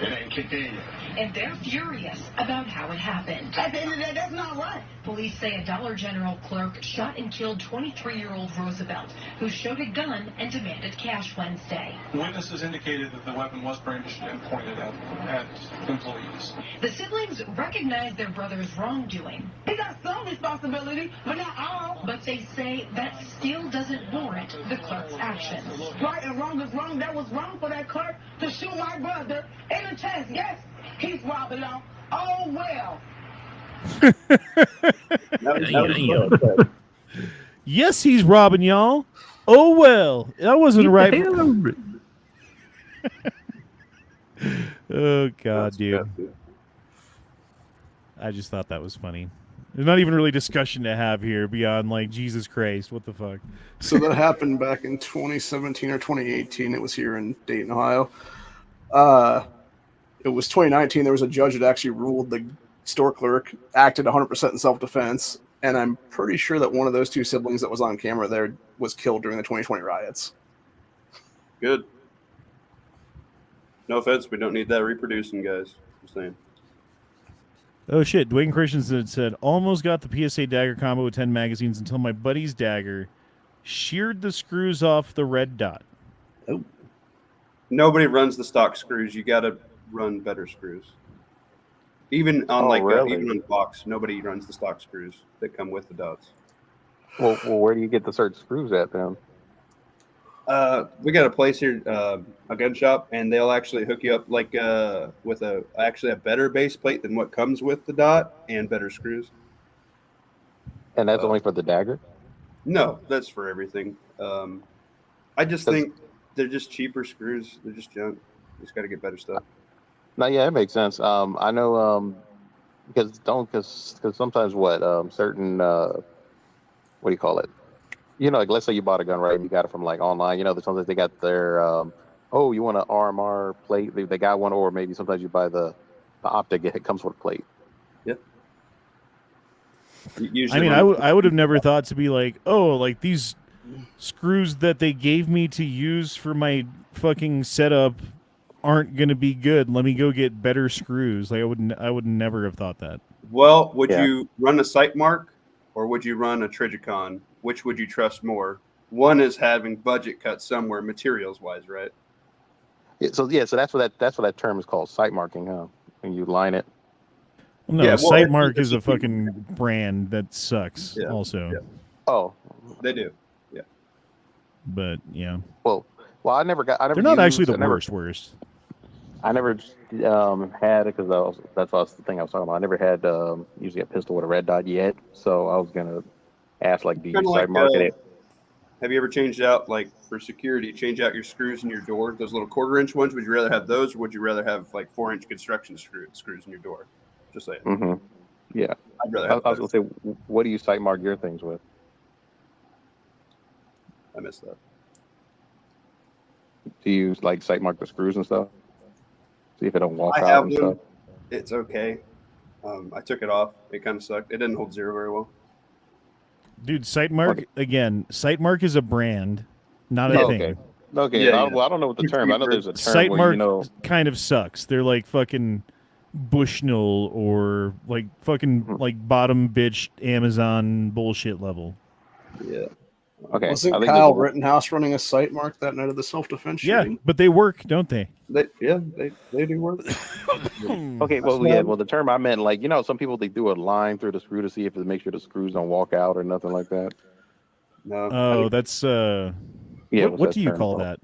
It ain't kicked in yet. And they're furious about how it happened. At the end of the day, that's not right. Police say a Dollar General clerk shot and killed 23-year-old Roosevelt, who showed a gun and demanded cash Wednesday. Witnesses indicated that the weapon was brandished and pointed at employees. The siblings recognize their brother's wrongdoing. He got some responsibility, but not all. But they say that still doesn't warrant the clerk's actions. Right and wrong is wrong. That was wrong for that clerk to shoot my brother in the chest. Yes, he's robbing y'all. Oh, well. Yes, he's robbing y'all. Oh well, that wasn't right. Oh God, dude. I just thought that was funny. There's not even really discussion to have here beyond like Jesus Christ, what the fuck. So that happened back in 2017 or 2018. It was here in Dayton, Ohio. It was 2019. There was a judge that actually ruled the store clerk acted 100% in self-defense, and I'm pretty sure that one of those two siblings that was on camera there was killed during the 2020 riots. Good. No offense, we don't need that reproducing, guys. I'm saying. Oh shit, Dwayne Christensen said, almost got the PSA dagger combo with 10 magazines until my buddy's dagger sheared the screws off the red dot. Oh. Nobody runs the stock screws. You got to run better screws. Even on even on box, nobody runs the stock screws that come with the dots. Well, where do you get the certain screws at then? We got a place here, a gun shop, and they'll actually hook you up like with a better base plate than what comes with the dot and better screws. And that's only for the dagger? No, that's for everything. I just think they're just cheaper screws. They're just junk. You just got to get better stuff. No, yeah, it makes sense. I know because sometimes certain what do you call it? You know, like let's say you bought a gun, right? And you got it from like online. You know, sometimes they got their you want an RMR plate? They got one, or maybe sometimes you buy the optic. It comes with a plate. Yeah. I mean, I would have never thought to be like, oh, like these screws that they gave me to use for my fucking setup aren't going to be good. Let me go get better screws. Like I would never have thought that. Well, would you run a sight mark or would you run a Trigicon? Which would you trust more? One is having budget cuts somewhere, materials wise, right? Yeah, so that's what that term is called, sight marking, huh? When you line it. No, sight mark is a fucking brand that sucks. Yeah. Also. Yeah. Oh, they do. Yeah. But yeah. Well, I never. They're not actually the worst. I never had it because that's the thing I was talking about. I never had usually a pistol with a red dot yet, so I was gonna ask like, do you sight mark it? Have you ever changed out like for security? Change out your screws in your door. Those little 1/4-inch ones. Would you rather have those, or would you rather have like 4-inch construction screws in your door? Just saying. Mm-hmm. Yeah. I'd rather. I was gonna say, what do you sight mark your things with? I missed that. Do you like sight mark the screws and stuff? See if it don't walk I out have and one. stuff. It's okay. I took it off. It kind of sucked. It didn't hold zero very well. Dude, sight mark again. Sight mark is a brand, not a thing. Okay. Yeah, Well, I don't know what the term. I know there's a term Sight where mark kind of sucks. They're like fucking Bushnell or like fucking like bottom bitch Amazon bullshit level. Yeah. Okay. Wasn't Kyle Rittenhouse running a sight mark that night of the self-defense Yeah, shooting? but they work, don't they? They do work. Okay, well, the term I meant, like, you know, some people, they do a line through the screw to see if it makes sure the screws don't walk out or nothing like that. No. Oh, that's Yeah. What do you call that?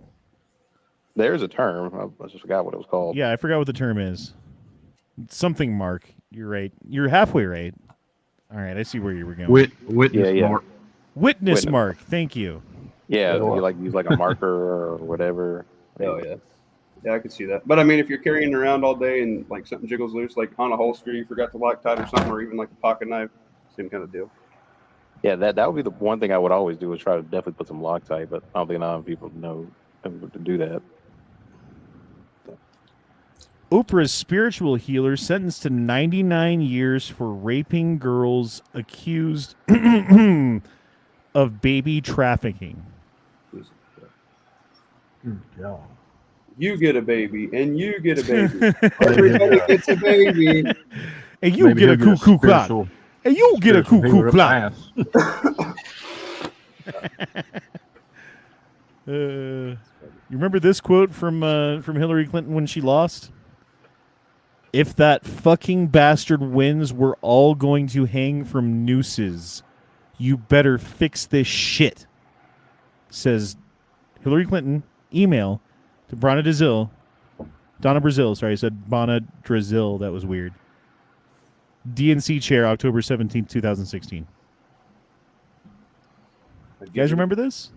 There's a term. I just forgot what it was called. Yeah, I forgot what the term is. Something mark. You're right. You're halfway right. All right, I see where you were going. Witness mark. Witness mark. Thank you. Yeah, you like use like a marker or whatever. Oh yeah. Yeah, I could see that. But I mean, if you're carrying it around all day and like something jiggles loose, like on a holster, you forgot to Loctite or something, or even like a pocket knife, same kind of deal. Yeah, that would be the one thing I would always do is try to definitely put some Loctite, but I don't think enough people know to do that. Oprah's spiritual healer sentenced to 99 years for raping girls accused of baby trafficking. God. You get a baby, and you get a baby. Everybody gets a baby. And you get a cuckoo clock. And you get a cuckoo clock. You remember this quote from Hillary Clinton when she lost? If that fucking bastard wins, we're all going to hang from nooses. You better fix this shit. Says Hillary Clinton, email to Donna Brazil, sorry, I said Donna Brazil, that was weird. DNC chair, October 17th, 2016. You guys remember this?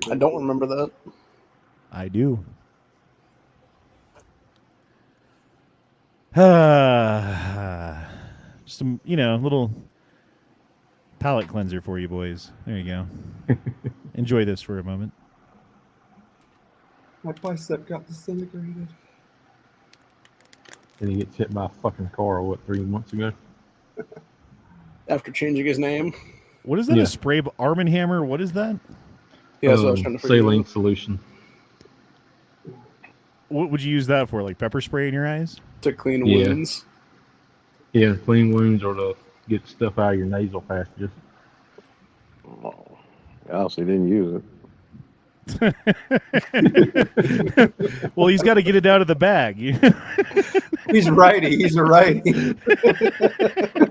I don't remember that. I do. Just a, little palate cleanser for you boys. There you go. Enjoy this for a moment. My bicep got disintegrated. And he gets hit by a fucking car, 3 months ago? After changing his name. What is that? A spray Arm & Hammer? What is that? Yeah, that's what I was trying to figure saline out. solution. What would you use that for? Like pepper spray in your eyes? To clean wounds. Yeah, clean wounds or to get stuff out of your nasal passages. Oh, I also didn't use it. Well, he's got to get it out of the bag. He's righty. He's a righty.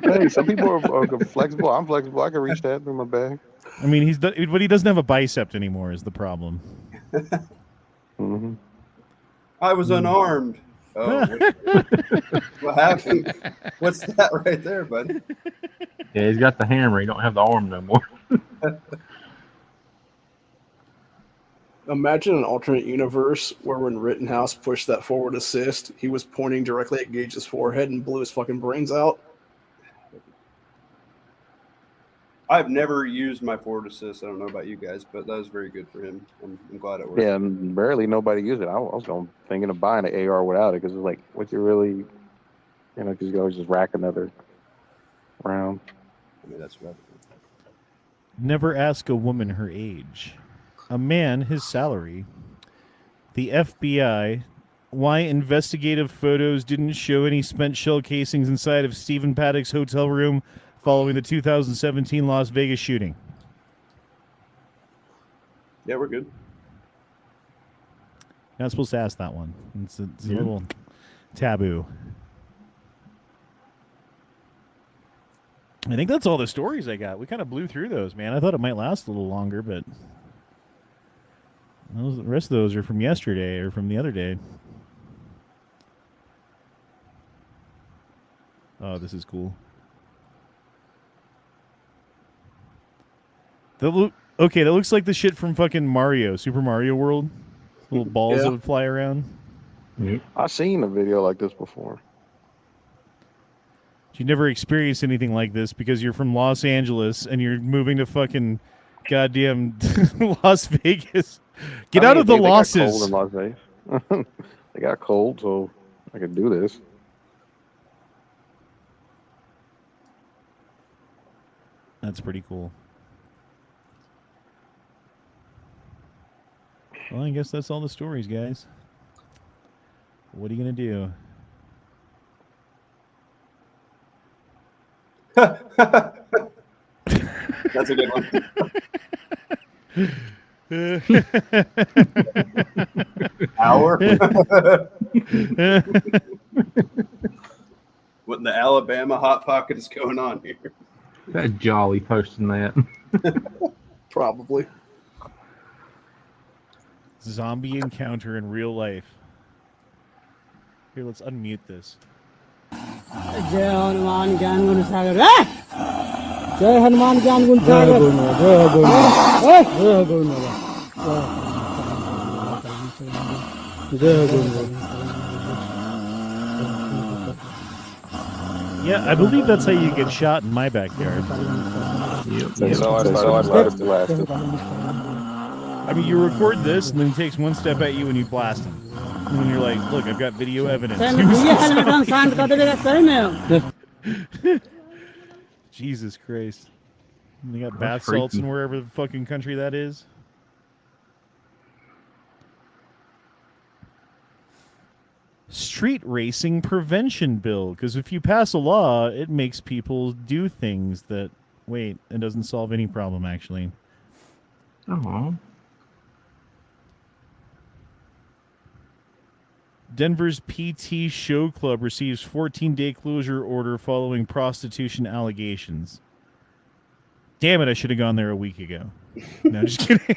Hey, some people are flexible. I'm flexible. I can reach that in my bag. I mean, but he doesn't have a bicep anymore is the problem. Mm-hmm. I was unarmed. Oh, what happened? What's that right there, buddy? Yeah, he's got the hammer. He don't have the arm no more. Imagine an alternate universe where when Rittenhouse pushed that forward assist, he was pointing directly at Gage's forehead and blew his fucking brains out. I've never used my forward assist. I don't know about you guys, but that was very good for him. I'm glad it worked. Yeah, and barely nobody used it. I was thinking of buying an AR without it because it's like, what you really, because you can always just rack another round. I mean, that's right. Never ask a woman her age. A man his salary. The FBI. Why investigative photos didn't show any spent shell casings inside of Stephen Paddock's hotel room following the 2017 Las Vegas shooting. Yeah, we're good. You're not supposed to ask that one. It's a little taboo. I think that's all the stories I got. We kind of blew through those, man. I thought it might last a little longer, but the rest of those are from yesterday or from the other day. Oh, this is cool. Okay, that looks like the shit from fucking Mario, Super Mario World. Little balls that would fly around. Yep. I've seen a video like this before. You never experienced anything like this because you're from Los Angeles and you're moving to fucking goddamn Las Vegas. Get out of the losses. Got cold in Las Vegas. They got cold, so I could do this. That's pretty cool. Well, I guess that's all the stories, guys. What are you going to do? That's a good one. Hour? What in the Alabama Hot Pocket is going on here? That Jolly posting that. Probably. Zombie encounter in real life. Here, let's unmute this. जय हनुमान ज्ञान गुण सागर जय हनुमान ज्ञान गुण सागर Yeah, I believe that's how you get shot in my backyard. That's how I started blasting. I mean, you record this, and then he takes one step at you, and you blast him. And then you're like, look, I've got video evidence. Jesus Christ. And they got bath salts in wherever the fucking country that is. street racing prevention bill, because if you pass a law, it makes people do things that, wait, it doesn't solve any problem, actually. Oh. Denver's PT Show Club receives 14-day closure order following prostitution allegations. Damn it, I should have gone there a week ago. No, just kidding.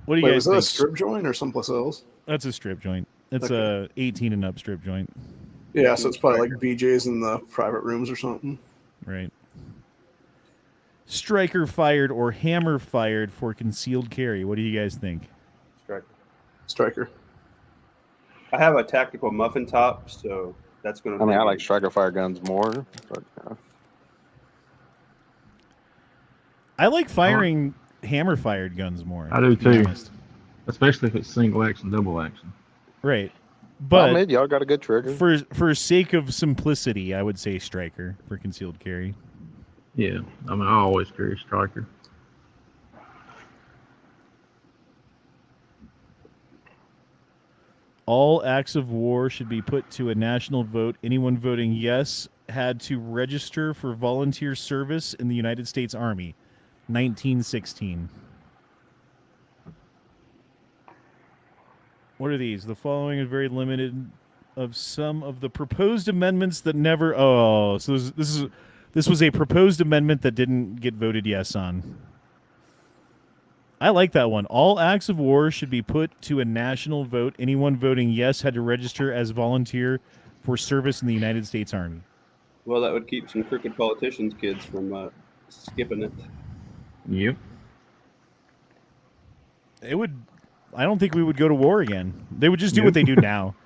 What do you Wait, guys was that think? a strip joint or someplace else? That's a strip joint. It's Okay. a 18 and up strip joint. Yeah, so it's probably like BJ's in the private rooms or something. Right. Striker fired or hammer fired for concealed carry. What do you guys think? Striker. I have a tactical muffin top, so that's going to. I mean, I like striker fire guns more, but I like firing hammer fired guns more. I do to be too. honest. Especially if it's single action, double action. Right. well, But maybe y'all got a good trigger. for sake of simplicity, I would say striker for concealed carry. Yeah, I mean, I always carry striker. All acts of war should be put to a national vote. Anyone voting yes had to register for volunteer service in the United States Army. 1916. What are these? The following is very limited of some of the proposed amendments that never. Oh, so this was a proposed amendment that didn't get voted yes on. I like that one. All acts of war should be put to a national vote. Anyone voting yes had to register as volunteer for service in the United States Army. Well, that would keep some crooked politicians' kids from skipping it. Yep. It would. I don't think we would go to war again. They would just do what they do now.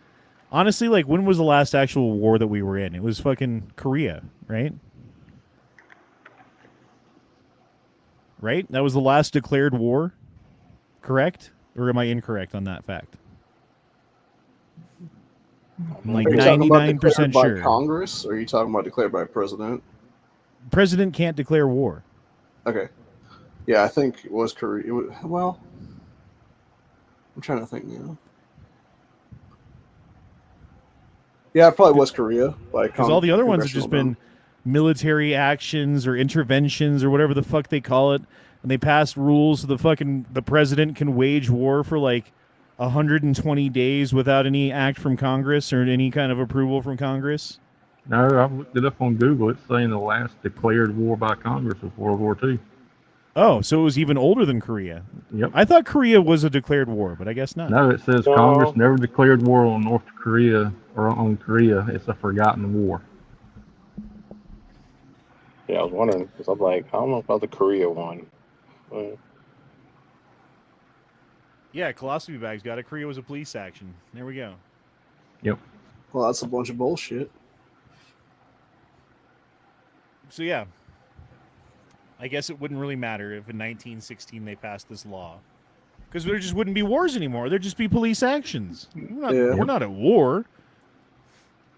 Honestly, like, when was the last actual war that we were in? It was fucking Korea, right? Right? That was the last declared war, correct? Or am I incorrect on that fact? I'm like Are you talking about 99% declared by sure. Congress, or are you talking about declared by president? President can't declare war. Okay. Yeah, I think it was Korea. Well, I'm trying to think now. Yeah, it probably was Korea. Because all the other ones have just been military actions or interventions or whatever the fuck they call it, and they passed rules so the president can wage war for like 120 days without any act from Congress or any kind of approval from Congress. No, I looked it up on Google. It's saying the last declared war by Congress was World War II. Oh, so it was even older than Korea. Yep. I thought Korea was a declared war, but I guess not. No, it says Congress never declared war on North Korea or on Korea. It's a forgotten war. Yeah, I was wondering because I'm like, I don't know about the Korea one. Yeah, colostomy bags got it. Korea was a police action. There we go. Yep. Well, that's a bunch of bullshit. So yeah, I guess it wouldn't really matter if in 1916 they passed this law, because there just wouldn't be wars anymore. There'd just be police actions. We're not at war.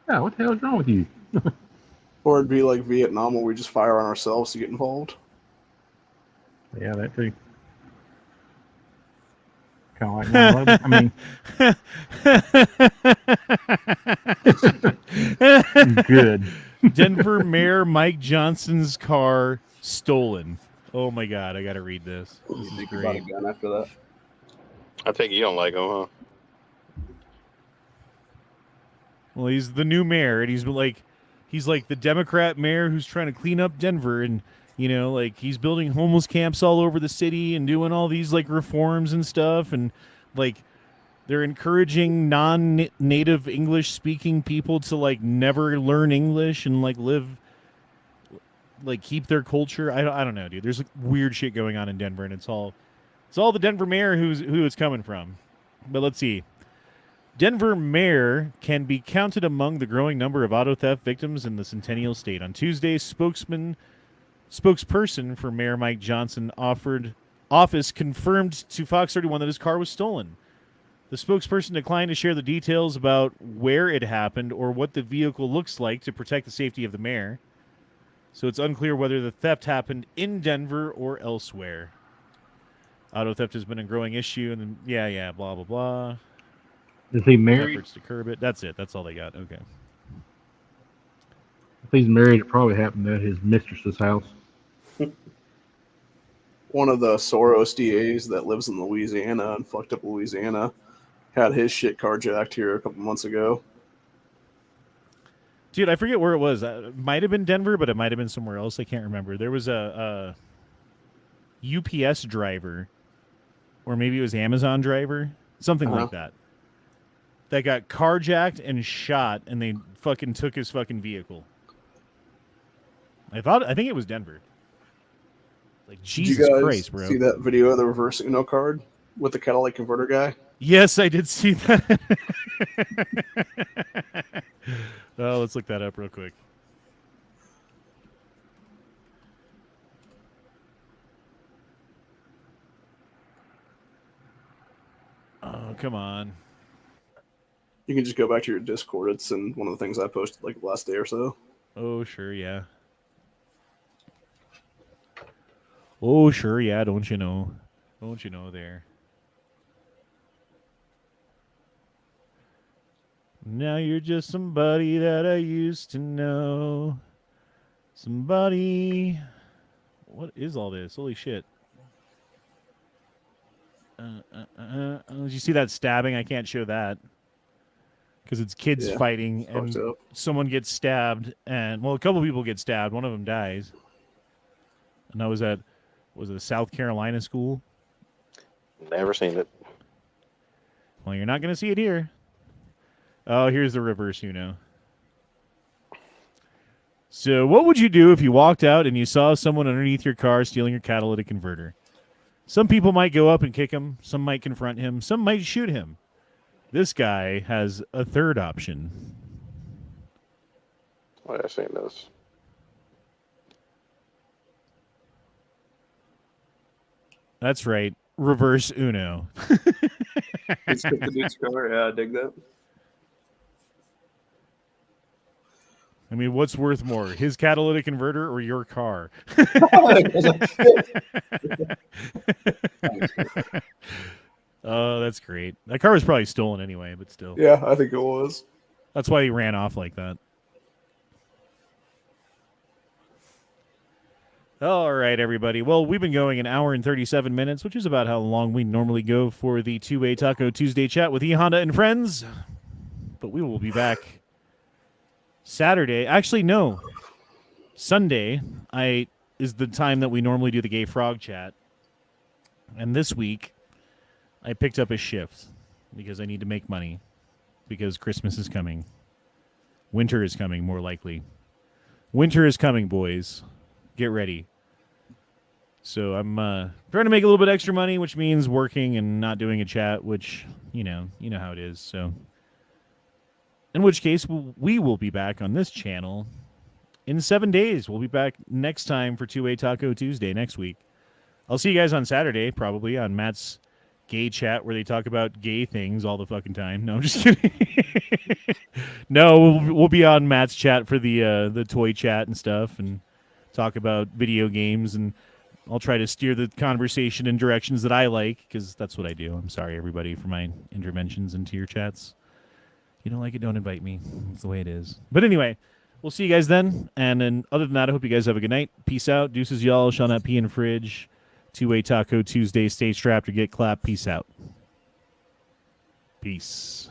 Yeah, what the hell is wrong with you? Or it'd be like Vietnam, where we just fire on ourselves to get involved. Yeah, that too. Kind of like 9/11. I mean, good. Denver Mayor Mike Johnson's car stolen. Oh my God, I got to read this. This is great. After that, I think you don't like him, huh? Well, he's the new mayor, and he's like the Democrat mayor who's trying to clean up Denver, and like he's building homeless camps all over the city and doing all these like reforms and stuff, and like they're encouraging non-native English speaking people to like never learn English and like live, like keep their culture. I don't know, dude. There's like weird shit going on in Denver, and it's all the Denver mayor who it's coming from. But let's see. Denver mayor can be counted among the growing number of auto theft victims in the Centennial State. On Tuesday, spokesperson for Mayor Mike Johnson office confirmed to Fox 31 that his car was stolen. The spokesperson declined to share the details about where it happened or what the vehicle looks like to protect the safety of the mayor. So it's unclear whether the theft happened in Denver or elsewhere. Auto theft has been a growing issue, and then yeah, blah blah blah. Is he married? Efforts to curb it. That's it. That's all they got. Okay. If he's married, it probably happened at his mistress's house. One of the Soros DAs that lives in Louisiana and fucked up Louisiana had his shit carjacked here a couple months ago. Dude, I forget where it was. It might have been Denver, but it might have been somewhere else. I can't remember. There was a UPS driver, or maybe it was Amazon driver, something like that got carjacked and shot, and they fucking took his fucking vehicle. I think it was Denver. Like, Jesus Did you guys Christ, bro. see that video of the reverse Uno card with the catalytic converter guy? Yes, I did see that. Oh, let's look that up real quick. Oh, come on. You can just go back to your Discord. It's in one of the things I posted like the last day or so. Oh, sure, yeah. Oh, sure, yeah, don't you know? Don't you know there? Now you're just somebody that I used to know. Somebody. What is all this? Holy shit. Did you see that stabbing? I can't show that. Because it's kids fighting, and someone gets stabbed, and, well, a couple people get stabbed. One of them dies. And that was at, was it a South Carolina school? Never seen it. Well, you're not going to see it here. Oh, here's the reverse Uno. So what would you do if you walked out and you saw someone underneath your car stealing your catalytic converter? Some people might go up and kick him. Some might confront him. Some might shoot him. This guy has a third option. Oh, I've seen this. That's right. Reverse Uno. It's the dude's car. Yeah, I dig that. I mean, what's worth more, his catalytic converter or your car? Oh, that's great. That car was probably stolen anyway, but still. Yeah, I think it was. That's why he ran off like that. All right, everybody. Well, we've been going an hour and 37 minutes, which is about how long we normally go for the two-way Taco Tuesday chat with E-Honda and friends. But we will be back Saturday. Actually, no. Sunday is the time that we normally do the Gay Frog chat. And this week, I picked up a shift because I need to make money because Christmas is coming. Winter is coming, more likely. Winter is coming, boys. Get ready. So I'm trying to make a little bit extra money, which means working and not doing a chat, which, you know how it is. So in which case, we will be back on this channel in 7 days. We'll be back next time for 2A Taco Tuesday next week. I'll see you guys on Saturday, probably on Matt's gay chat where they talk about gay things all the fucking time. No, I'm just kidding. No, we'll be on Matt's chat for the toy chat and stuff and talk about video games, and I'll try to steer the conversation in directions that I like because that's what I do. I'm sorry, everybody, for my interventions into your chats. You don't like it, don't invite me. That's the way it is. But anyway, we'll see you guys then. And then other than that, I hope you guys have a good night. Peace out. Deuces, y'all. Shall not pee in fridge. 2-way Taco Tuesday. Stay strapped or get clapped. Peace out. Peace.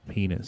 Penis.